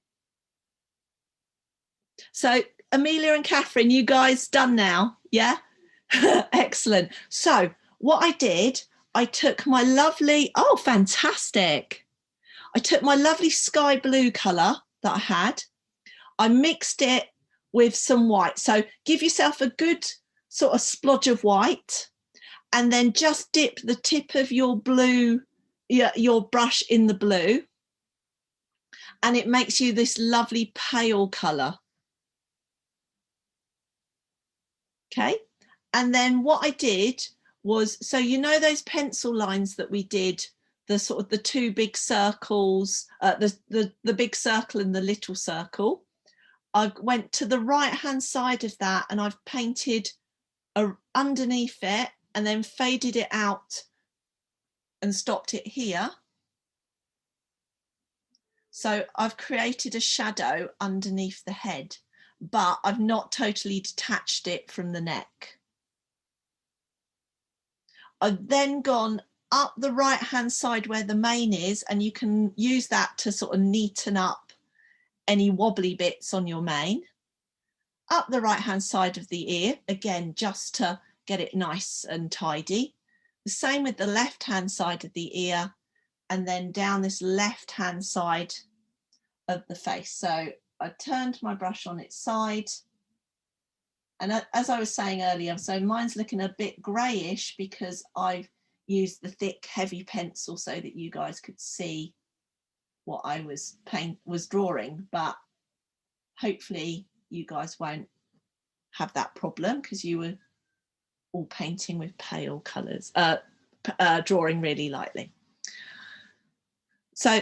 So Amelia and Catherine, you guys done now? Yeah? Excellent. So what I did, I took my lovely, oh, fantastic. I took my lovely sky blue colour that I had. I mixed it with some white. So give yourself a good sort of splodge of white, and then just dip the tip of your blue, your brush in the blue. and it makes you this lovely pale colour. Okay, and then what I did was, so you know those pencil lines that we did, the sort of the two big circles, the big circle and the little circle. I went to the right hand side of that and I've painted underneath it and then faded it out and stopped it here. So I've created a shadow underneath the head, but I've not totally detached it from the neck. I've then gone up the right hand side where the mane is, and you can use that to sort of neaten up any wobbly bits on your mane. Up the right hand side of the ear, again, just to get it nice and tidy. The same with the left hand side of the ear, and then down this left hand side of the face. So I turned my brush on its side, and as I was saying earlier, so mine's looking a bit greyish because I've used the thick heavy pencil so that you guys could see what I was drawing, but hopefully you guys won't have that problem because you were all painting with pale colours, drawing really lightly. So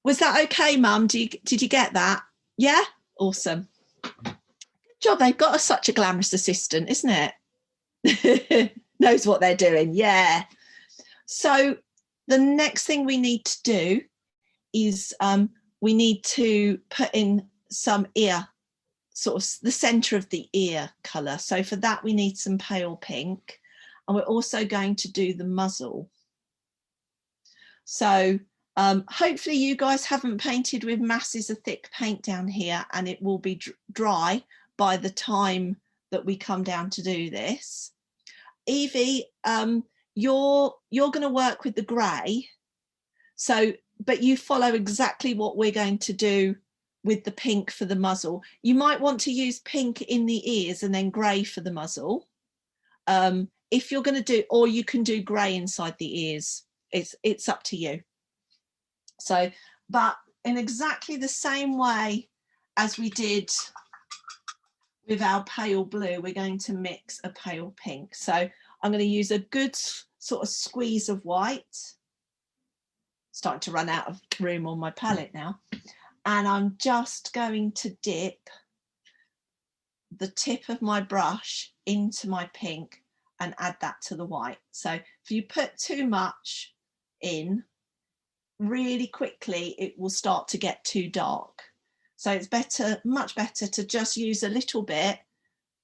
was that okay, Mum? Did you get that? Yeah? Awesome. Good job. They've got such a glamorous assistant, isn't it? Knows what they're doing. Yeah. So the next thing we need to do is we need to put in some ear, sort of the centre of the ear colour. So for that we need some pale pink, and we're also going to do the muzzle. So hopefully you guys haven't painted with masses of thick paint down here, and it will be dry by the time that we come down to do this. Evie, you're going to work with the grey, so but you follow exactly what we're going to do with the pink for the muzzle. You might want to use pink in the ears and then grey for the muzzle. If you're going to do, or you can do grey inside the ears. It's up to you. So, but in exactly the same way as we did with our pale blue, we're going to mix a pale pink. So I'm going to use a good sort of squeeze of white. Starting to run out of room on my palette now. And I'm just going to dip the tip of my brush into my pink and add that to the white. So if you put too much in, really quickly it will start to get too dark. So it's better, much better to just use a little bit,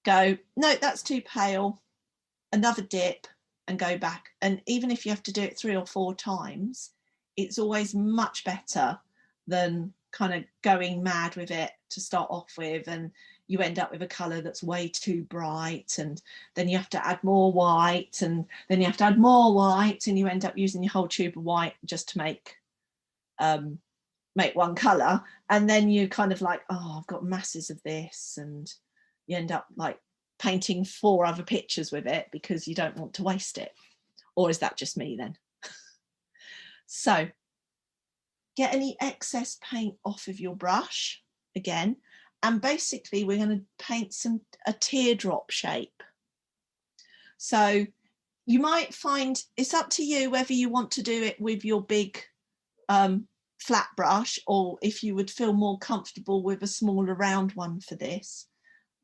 go, no, that's too pale, another dip and go back. And even if you have to do it 3 or 4 times, it's always much better than kind of going mad with it to start off with, and you end up with a colour that's way too bright, and then you have to add more white, and then you have to add more white, and you end up using your whole tube of white just to make one colour, and then you kind of like, oh, I've got masses of this, and you end up like painting 4 other pictures with it because you don't want to waste it. Or is that just me then? So get any excess paint off of your brush again, and basically we're going to paint a teardrop shape. So you might find, it's up to you whether you want to do it with your big flat brush, or if you would feel more comfortable with a smaller round one for this.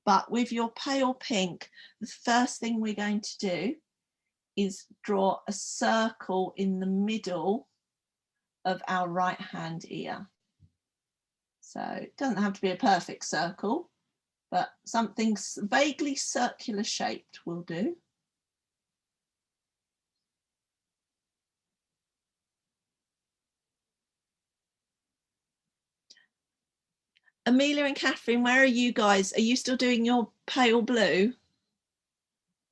But with your pale pink, the first thing we're going to do is draw a circle in the middle of our right hand ear. So it doesn't have to be a perfect circle, but something vaguely circular shaped will do. Amelia and Catherine, where are you guys? Are you still doing your pale blue?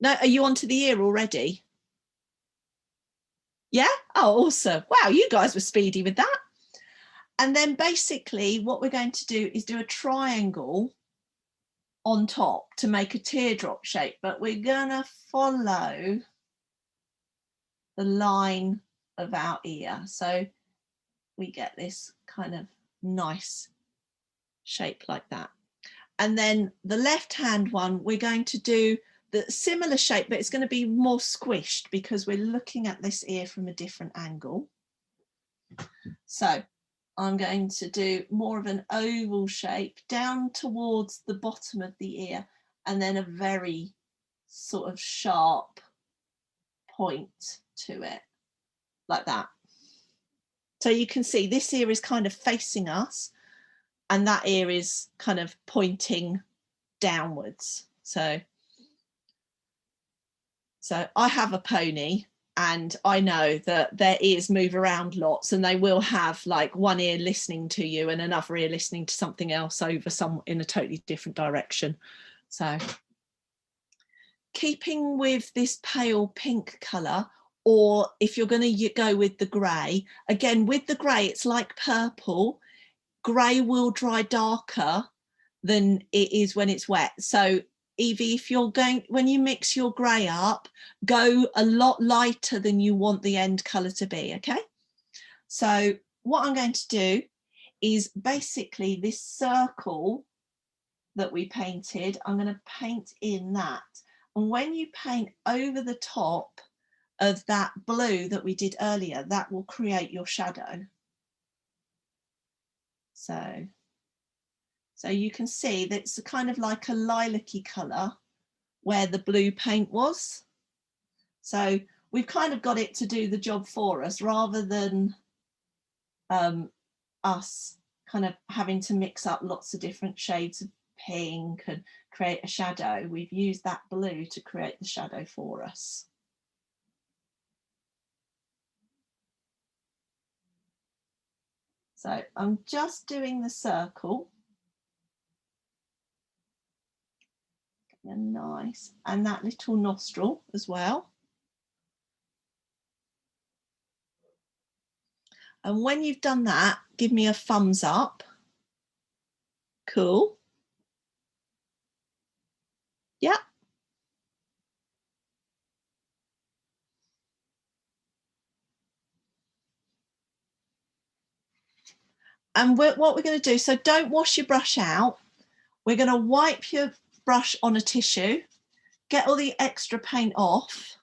No, are you onto the ear already? Yeah? Oh, awesome. Wow, you guys were speedy with that. And then basically what we're going to do is do a triangle on top to make a teardrop shape, but we're gonna follow the line of our ear. So we get this kind of nice shape like that. And then the left hand one, we're going to do the similar shape, but it's going to be more squished because we're looking at this ear from a different angle. So I'm going to do more of an oval shape down towards the bottom of the ear, and then a very sort of sharp point to it, like that. So you can see this ear is kind of facing us, and that ear is kind of pointing downwards. So I have a pony, and I know that their ears move around lots, and they will have like one ear listening to you and another ear listening to something else over in a totally different direction. So keeping with this pale pink colour, or if you're going to go with the grey, again with the grey, it's like purple. Grey will dry darker than it is when it's wet. So Evie, if you're going, when you mix your grey up, go a lot lighter than you want the end colour to be, okay? So what I'm going to do is basically this circle that we painted, I'm going to paint in that. And when you paint over the top of that blue that we did earlier, that will create your shadow. So you can see that it's kind of like a lilac-y colour where the blue paint was. So we've kind of got it to do the job for us, rather than us kind of having to mix up lots of different shades of pink and create a shadow. We've used that blue to create the shadow for us. So I'm just doing the circle. Nice, and that little nostril as well. And when you've done that, give me a thumbs up. Cool. Yeah. And what we're going to do, so don't wash your brush out. We're going to wipe your brush on a tissue, get all the extra paint off,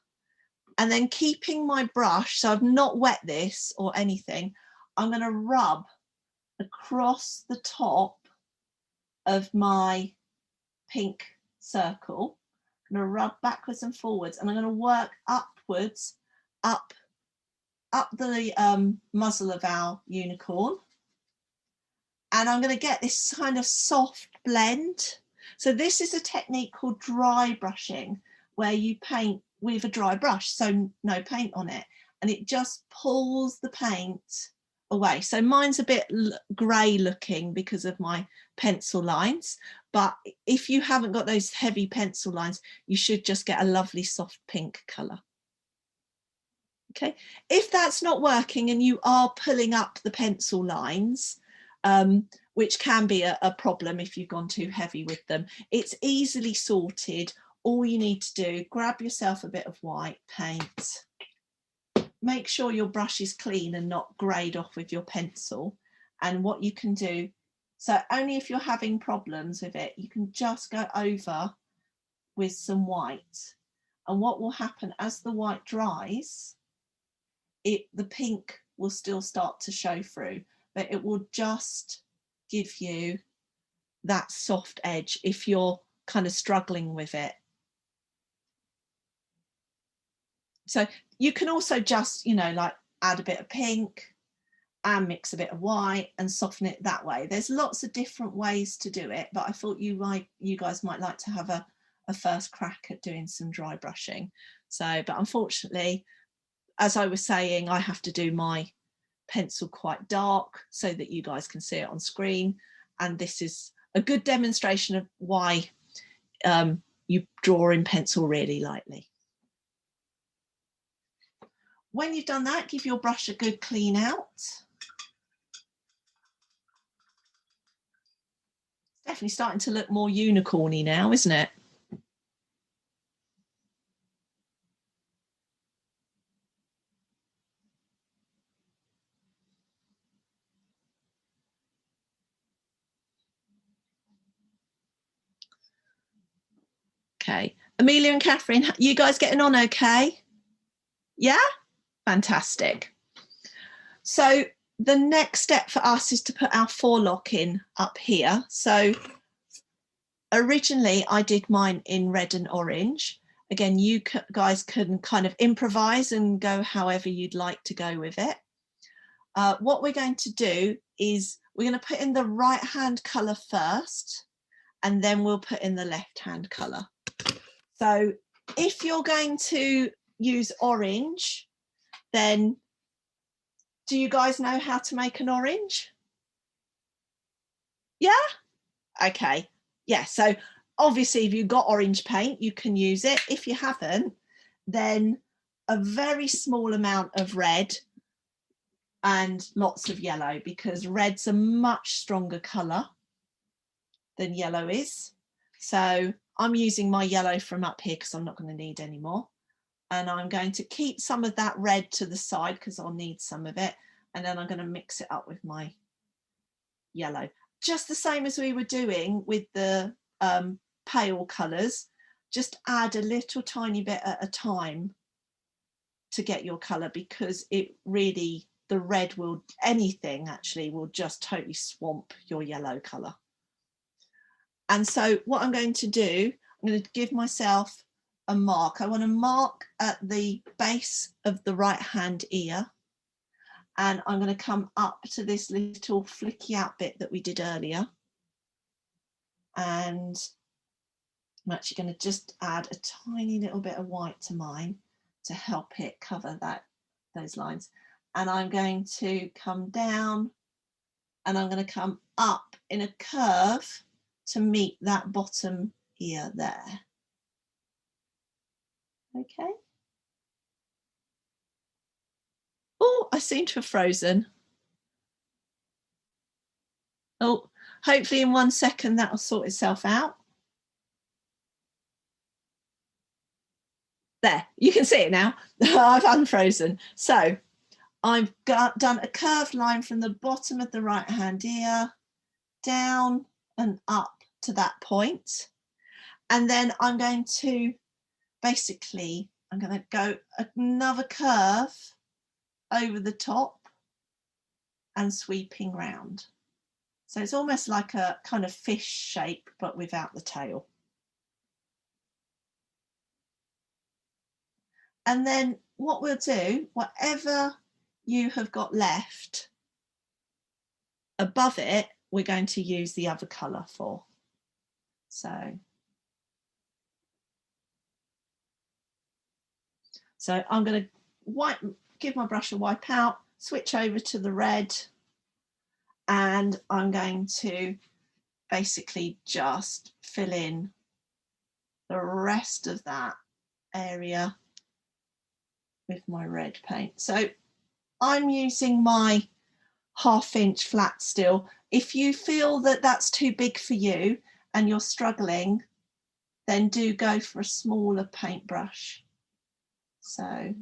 and then keeping my brush, so I've not wet this or anything, I'm going to rub across the top of my pink circle. I'm going to rub backwards and forwards, and I'm going to work upwards, up the muzzle of our unicorn. And I'm going to get this kind of soft blend. So this is a technique called dry brushing, where you paint with a dry brush, so no paint on it, and it just pulls the paint away. So mine's a bit grey looking because of my pencil lines, but if you haven't got those heavy pencil lines, you should just get a lovely soft pink colour. Okay, if that's not working and you are pulling up the pencil lines, which can be a problem if you've gone too heavy with them, it's easily sorted. All you need to do, grab yourself a bit of white paint, make sure your brush is clean and not greyed off with your pencil. And what you can do, so only if you're having problems with it, you can just go over with some white. And what will happen as the white dries, the pink will still start to show through, but it will just give you that soft edge if you're kind of struggling with it. So you can also just, you know, like add a bit of pink and mix a bit of white and soften it that way. There's lots of different ways to do it, but I thought you guys might like to have a first crack at doing some dry brushing. So, but unfortunately, as I was saying, I have to do my pencil quite dark so that you guys can see it on screen. And this is a good demonstration of why you draw in pencil really lightly. When you've done that, give your brush a good clean out. It's definitely starting to look more unicorny now, isn't it? Okay. Amelia and Catherine, you guys getting on okay? Yeah? Fantastic. So the next step for us is to put our forelock in up here. So originally I did mine in red and orange. Again, you guys can kind of improvise and go however you'd like to go with it. What we're going to do is we're going to put in the right hand colour first, and then we'll put in the left hand colour. So if you're going to use orange, then do you guys know how to make an orange? Yeah? Okay. Yeah, so obviously if you've got orange paint, you can use it. If you haven't, then a very small amount of red and lots of yellow, because red's a much stronger colour than yellow is. So I'm using my yellow from up here because I'm not going to need any more. And I'm going to keep some of that red to the side because I'll need some of it. And then I'm going to mix it up with my yellow. Just the same as we were doing with the pale colours. Just add a little tiny bit at a time to get your colour, because it really, the red will, anything actually will just totally swamp your yellow colour. And so what I'm going to do, I'm going to give myself a mark. I want to mark at the base of the right hand ear, and I'm going to come up to this little flicky out bit that we did earlier, and I'm actually going to just add a tiny little bit of white to mine to help it cover those lines. And I'm going to come down and I'm going to come up in a curve to meet that bottom ear there. Okay. Oh, I seem to have frozen. Oh, hopefully in 1 second that'll sort itself out. There, you can see it now. I've unfrozen. So I've done a curved line from the bottom of the right hand ear down and up to that point. And then I'm going to basically, I'm going to go another curve over the top and sweeping round. So it's almost like a kind of fish shape, but without the tail. And then what we'll do, whatever you have got left above it, we're going to use the other colour for. So I'm going to give my brush a wipe out, switch over to the red, and I'm going to basically just fill in the rest of that area with my red paint. So I'm using my 1/2 inch flat still. If you feel that that's too big for you and you're struggling, then do go for a smaller paintbrush. So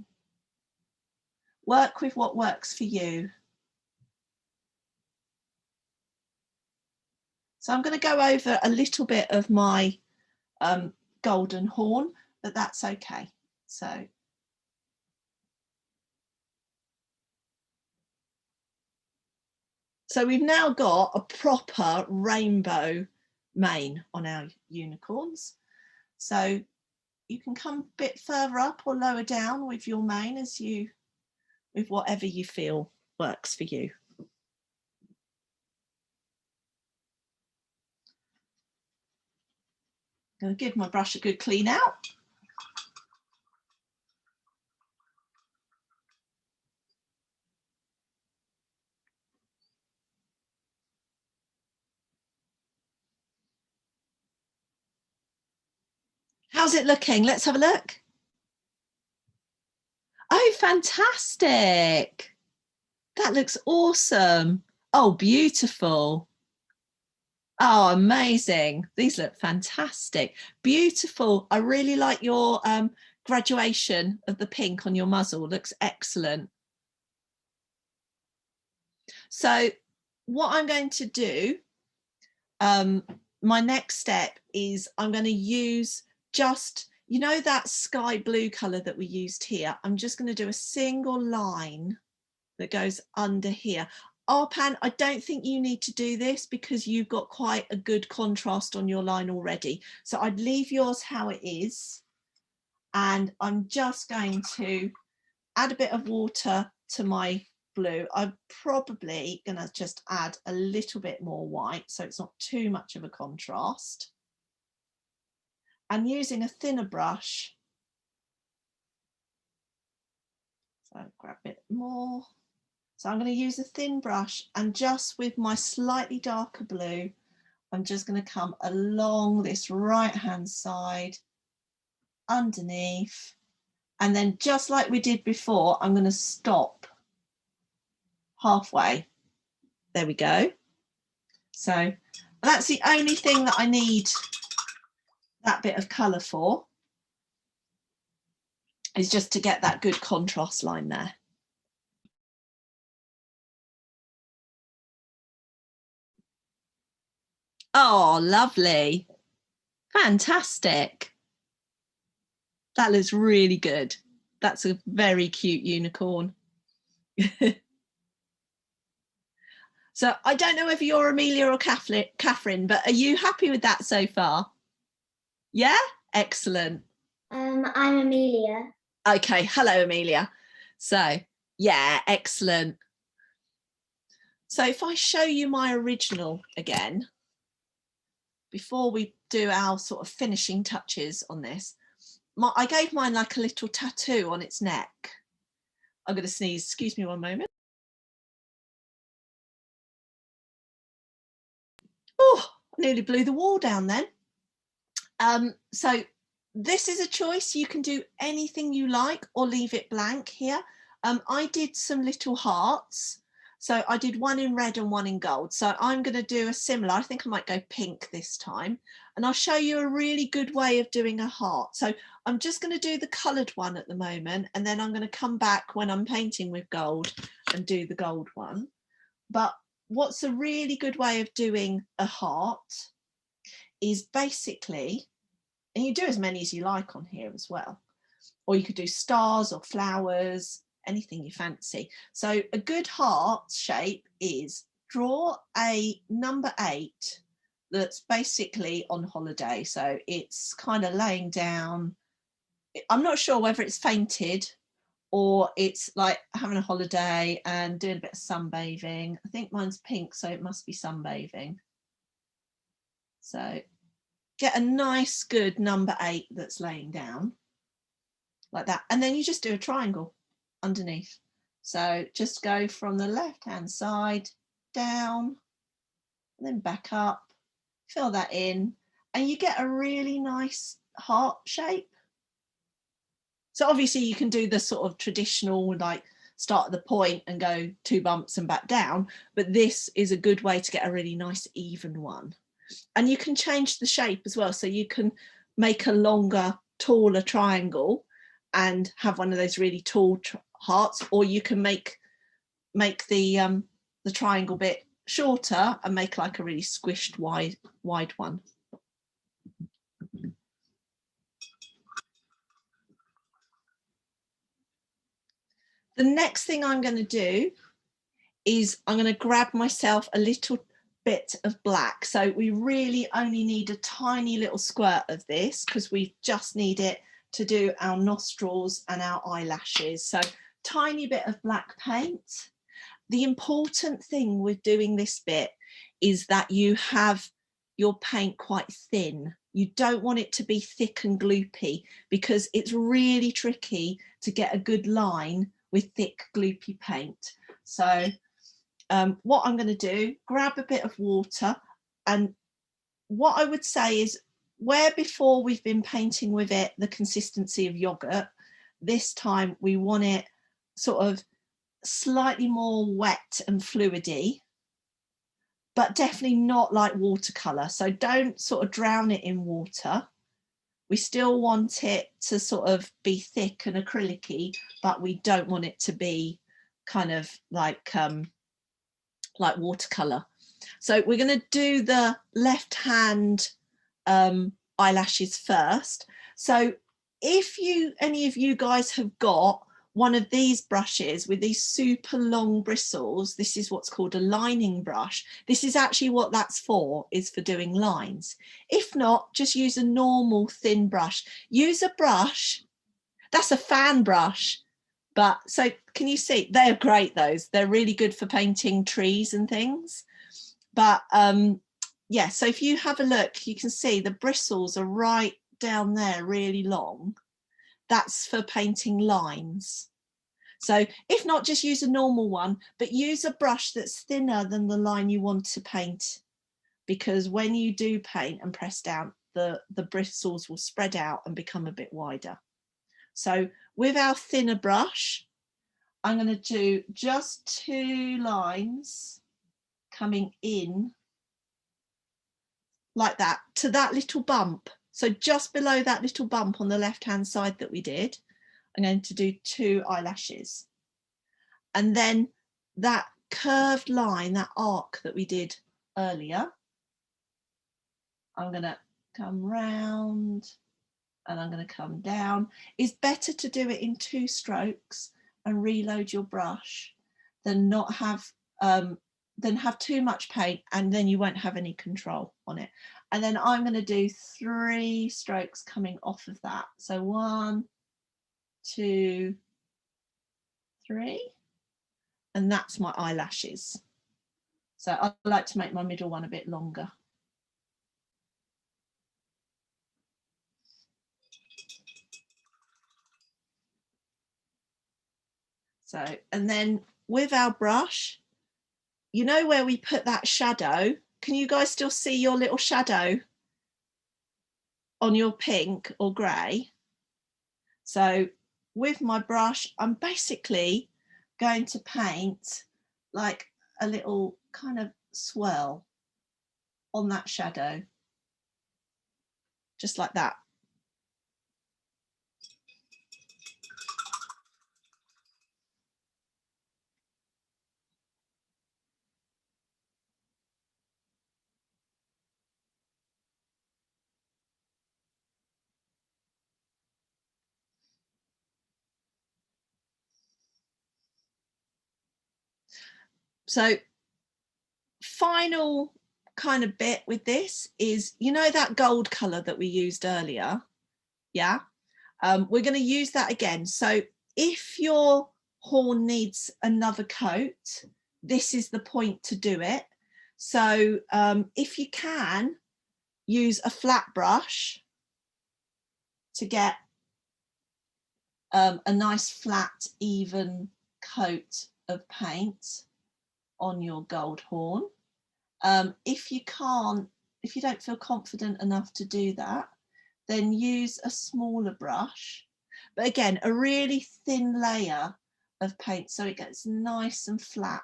work with what works for you. So I'm going to go over a little bit of my golden horn, but that's okay. So we've now got a proper rainbow mane on our unicorns. So you can come a bit further up or lower down with your mane with whatever you feel works for you. I'm going to give my brush a good clean out. How's it looking? Let's have a look. Oh, fantastic. That looks awesome. Oh, beautiful. Oh, amazing. These look fantastic. Beautiful. I really like your graduation of the pink on your muzzle. Looks excellent. So what I'm going to do, my next step is I'm going to use just, you know, that sky blue colour that we used here, I'm just going to do a single line that goes under here. Arpan, I don't think you need to do this because you've got quite a good contrast on your line already. So I'd leave yours how it is. And I'm just going to add a bit of water to my blue. I'm probably going to just add a little bit more white so it's not too much of a contrast. And using a thinner brush, so grab a bit more. So I'm going to use a thin brush, and just with my slightly darker blue, I'm just going to come along this right hand side underneath, and then just like we did before, I'm going to stop halfway. There we go. So that's the only thing that I need that bit of colour for, is just to get that good contrast line there. Oh, lovely. Fantastic. That looks really good. That's a very cute unicorn. So I don't know if you're Amelia or Catherine, but are you happy with that so far? Yeah? Excellent.
I'm Amelia.
Okay, hello Amelia. So yeah, excellent. So if I show you my original again, before we do our sort of finishing touches on this, I gave mine like a little tattoo on its neck. I'm going to sneeze, excuse me one moment. Oh, I nearly blew the wall down then. So this is a choice. You can do anything you like or leave it blank here. I did some little hearts. So I did one in red and one in gold. So I'm going to do a similar, I think I might go pink this time. And I'll show you a really good way of doing a heart. So I'm just going to do the coloured one at the moment, and then I'm going to come back when I'm painting with gold and do the gold one. But what's a really good way of doing a heart is basically, and you do as many as you like on here as well, or you could do stars or flowers, anything you fancy. So a good heart shape is draw a number 8 that's basically on holiday. So it's kind of laying down. I'm not sure whether it's fainted or it's like having a holiday and doing a bit of sunbathing. I think mine's pink, so it must be sunbathing. So get a nice good number 8 that's laying down like that, and then you just do a triangle underneath. So just go from the left hand side down and then back up, fill that in, and you get a really nice heart shape. So obviously you can do the sort of traditional, like start at the point and go 2 bumps and back down, but this is a good way to get a really nice even one. And you can change the shape as well. So you can make a longer, taller triangle and have one of those really tall hearts, or you can make the triangle bit shorter and make like a really squished wide one. The next thing I'm going to do is I'm going to grab myself a little bit of black. So we really only need a tiny little squirt of this because we just need it to do our nostrils and our eyelashes. So tiny bit of black paint. The important thing with doing this bit is that you have your paint quite thin. You don't want it to be thick and gloopy because it's really tricky to get a good line with thick gloopy paint. So what I'm going to do, grab a bit of water, and what I would say is where before we've been painting with it the consistency of yogurt, this time we want it sort of slightly more wet and fluidy, but definitely not like watercolor. So don't sort of drown it in water. We still want it to sort of be thick and acrylic-y, but we don't want it to be kind of like watercolor. So we're going to do the left hand eyelashes first. So if any of you guys have got one of these brushes with these super long bristles, this is what's called a lining brush. This is actually what that's for, is for doing lines. If not, just use a normal thin brush. Use a brush, that's a fan brush, but so can you see, they're great, those. They're really good for painting trees and things. But yeah, so if you have a look, you can see the bristles are right down there, really long. That's for painting lines. So if not, just use a normal one, but use a brush that's thinner than the line you want to paint, because when you do paint and press down, the bristles will spread out and become a bit wider. So with our thinner brush, I'm going to do just 2 lines coming in like that to that little bump. So just below that little bump on the left hand side that we did, I'm going to do 2 eyelashes. And then that curved line, that arc that we did earlier, I'm going to come round and I'm going to come down. It's better to do it in 2 strokes and reload your brush than not have too much paint, and then you won't have any control on it. And then I'm going to do 3 strokes coming off of that. So 1, 2, 3, and that's my eyelashes. So I like to make my middle one a bit longer. So, and then with our brush, you know where we put that shadow? Can you guys still see your little shadow on your pink or grey? So with my brush, I'm basically going to paint like a little kind of swirl on that shadow, just like that. So final kind of bit with this is, you know, that gold color that we used earlier, yeah, we're going to use that again. So if your horn needs another coat, this is the point to do it. So if you can, use a flat brush to get a nice flat even coat of paint on your gold horn. If you don't feel confident enough to do that, then use a smaller brush, but again, a really thin layer of paint so it gets nice and flat.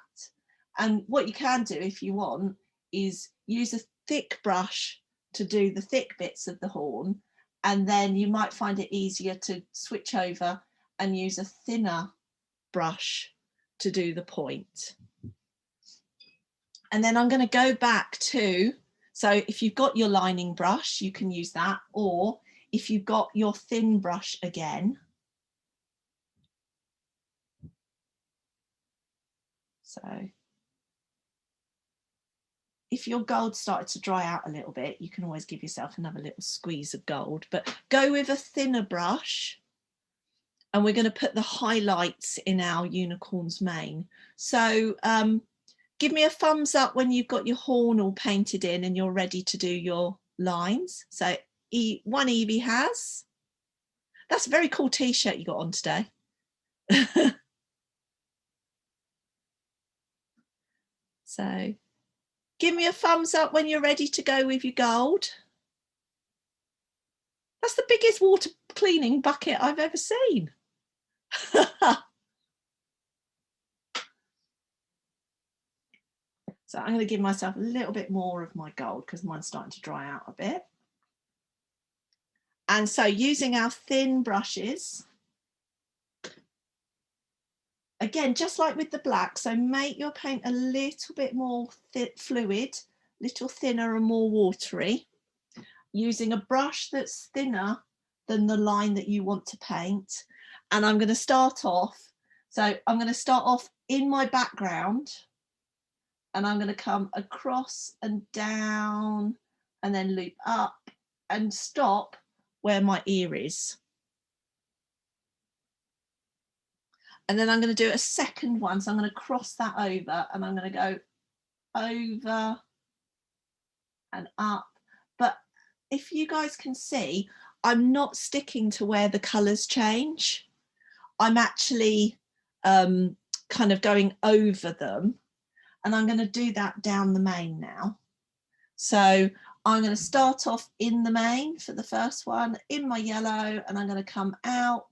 And what you can do if you want is use a thick brush to do the thick bits of the horn, and then you might find it easier to switch over and use a thinner brush to do the point. And then I'm going to go back to, so if you've got your lining brush, you can use that, or if you've got your thin brush again. So if your gold started to dry out a little bit, you can always give yourself another little squeeze of gold, but go with a thinner brush. And we're going to put the highlights in our unicorn's mane. So give me a thumbs up when you've got your horn all painted in and you're ready to do your lines. So one Evie has. That's a very cool t-shirt you got on today. So give me a thumbs up when you're ready to go with your gold. That's the biggest water cleaning bucket I've ever seen. So I'm going to give myself a little bit more of my gold because mine's starting to dry out a bit. And so using our thin brushes, again, just like with the black, so make your paint a little bit more fluid, little thinner and more watery. using a brush that's thinner than the line that you want to paint. And I'm going to start off. So I'm going to start off in my background, and I'm going to come across and down and then loop up and stop where my ear is. And then I'm going to do a second one. So I'm going to cross that over, and I'm going to go over and up. But if you guys can see, I'm not sticking to where the colours change. I'm actually kind of going over them, and I'm going to do that down the mane now. So I'm going to start off in the mane for the first one, in my yellow, and I'm going to come out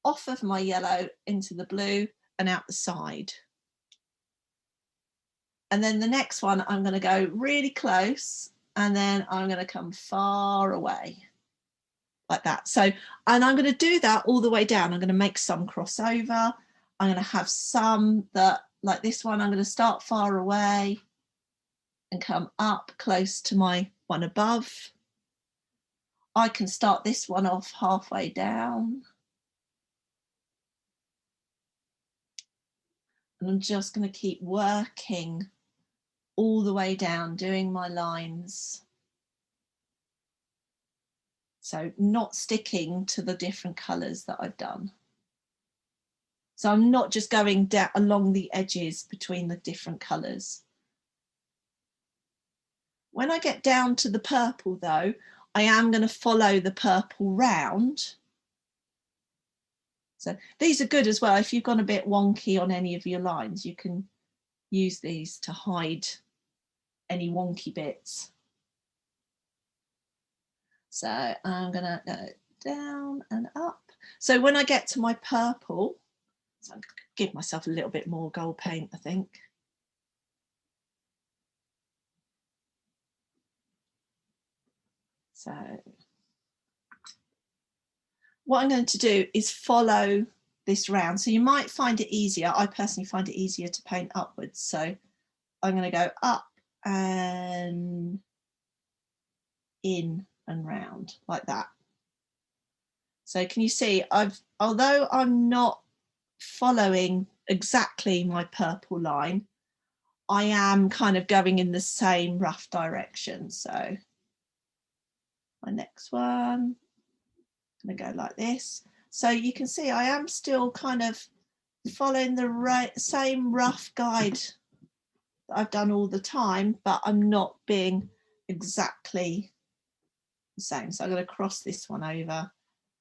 off of my yellow into the blue and out the side. And then the next one, I'm going to go really close, and then I'm going to come far away like that. So, and I'm going to do that all the way down. I'm going to make some crossover. I'm going to have some that, like this one, I'm going to start far away and come up close to my one above. I can start this one off halfway down. And I'm just going to keep working all the way down, doing my lines. So not sticking to the different colours that I've done. So I'm not just going down along the edges between the different colours. When I get down to the purple though, I am going to follow the purple round. So these are good as well. If you've gone a bit wonky on any of your lines, you can use these to hide any wonky bits. So I'm going to go down and up. So when I get to my purple, so I'm going to give myself a little bit more gold paint, I think. So what I'm going to do is follow this round. So you might find it easier. I personally find it easier to paint upwards. So I'm going to go up and in and round like that. So can you see, although I'm not following exactly my purple line, I am kind of going in the same rough direction. So my next one, I'm going to go like this. So you can see I am still kind of following the same rough guide that I've done all the time, but I'm not being exactly the same. So I'm going to cross this one over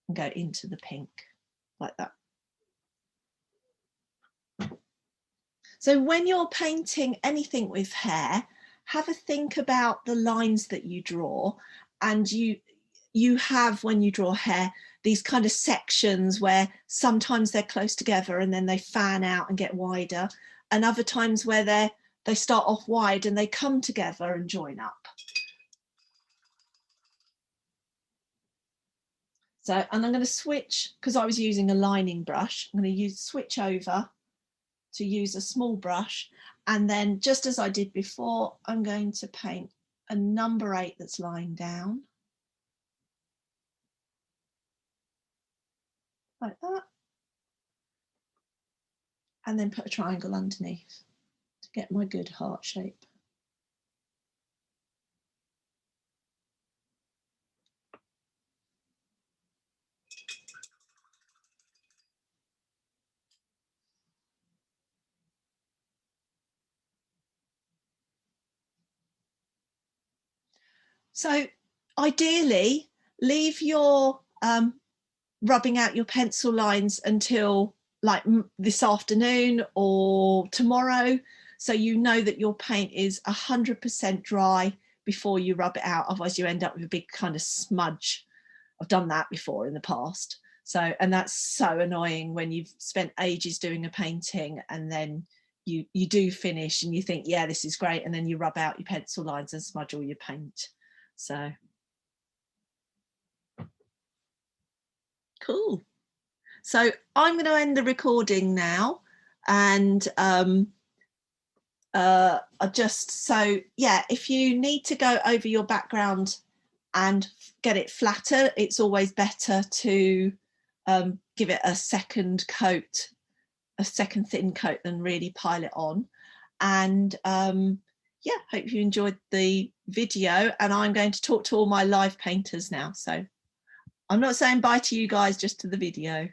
and go into the pink like that. So when you're painting anything with hair, have a think about the lines that you draw. And you have, when you draw hair, these kind of sections where sometimes they're close together and then they fan out and get wider, and other times where they start off wide and they come together and join up. So, and I'm going to switch, because I was using a lining brush, I'm going to switch over to use a small brush, and then just as I did before, I'm going to paint a number 8 that's lying down like that, and then put a triangle underneath to get my good heart shape. So ideally, leave your rubbing out your pencil lines until like this afternoon or tomorrow, so you know that your paint is 100% dry before you rub it out. Otherwise you end up with a big kind of smudge. I've done that before in the past. So, and that's so annoying when you've spent ages doing a painting and then you do finish and you think, yeah, this is great, and then you rub out your pencil lines and smudge all your paint. So cool. So I'm going to end the recording now, and so yeah, if you need to go over your background and get it flatter, it's always better to give it a second coat, a second thin coat, than really pile it on. And yeah, hope you enjoyed the video, and I'm going to talk to all my live painters now. So I'm not saying bye to you guys, just to the video.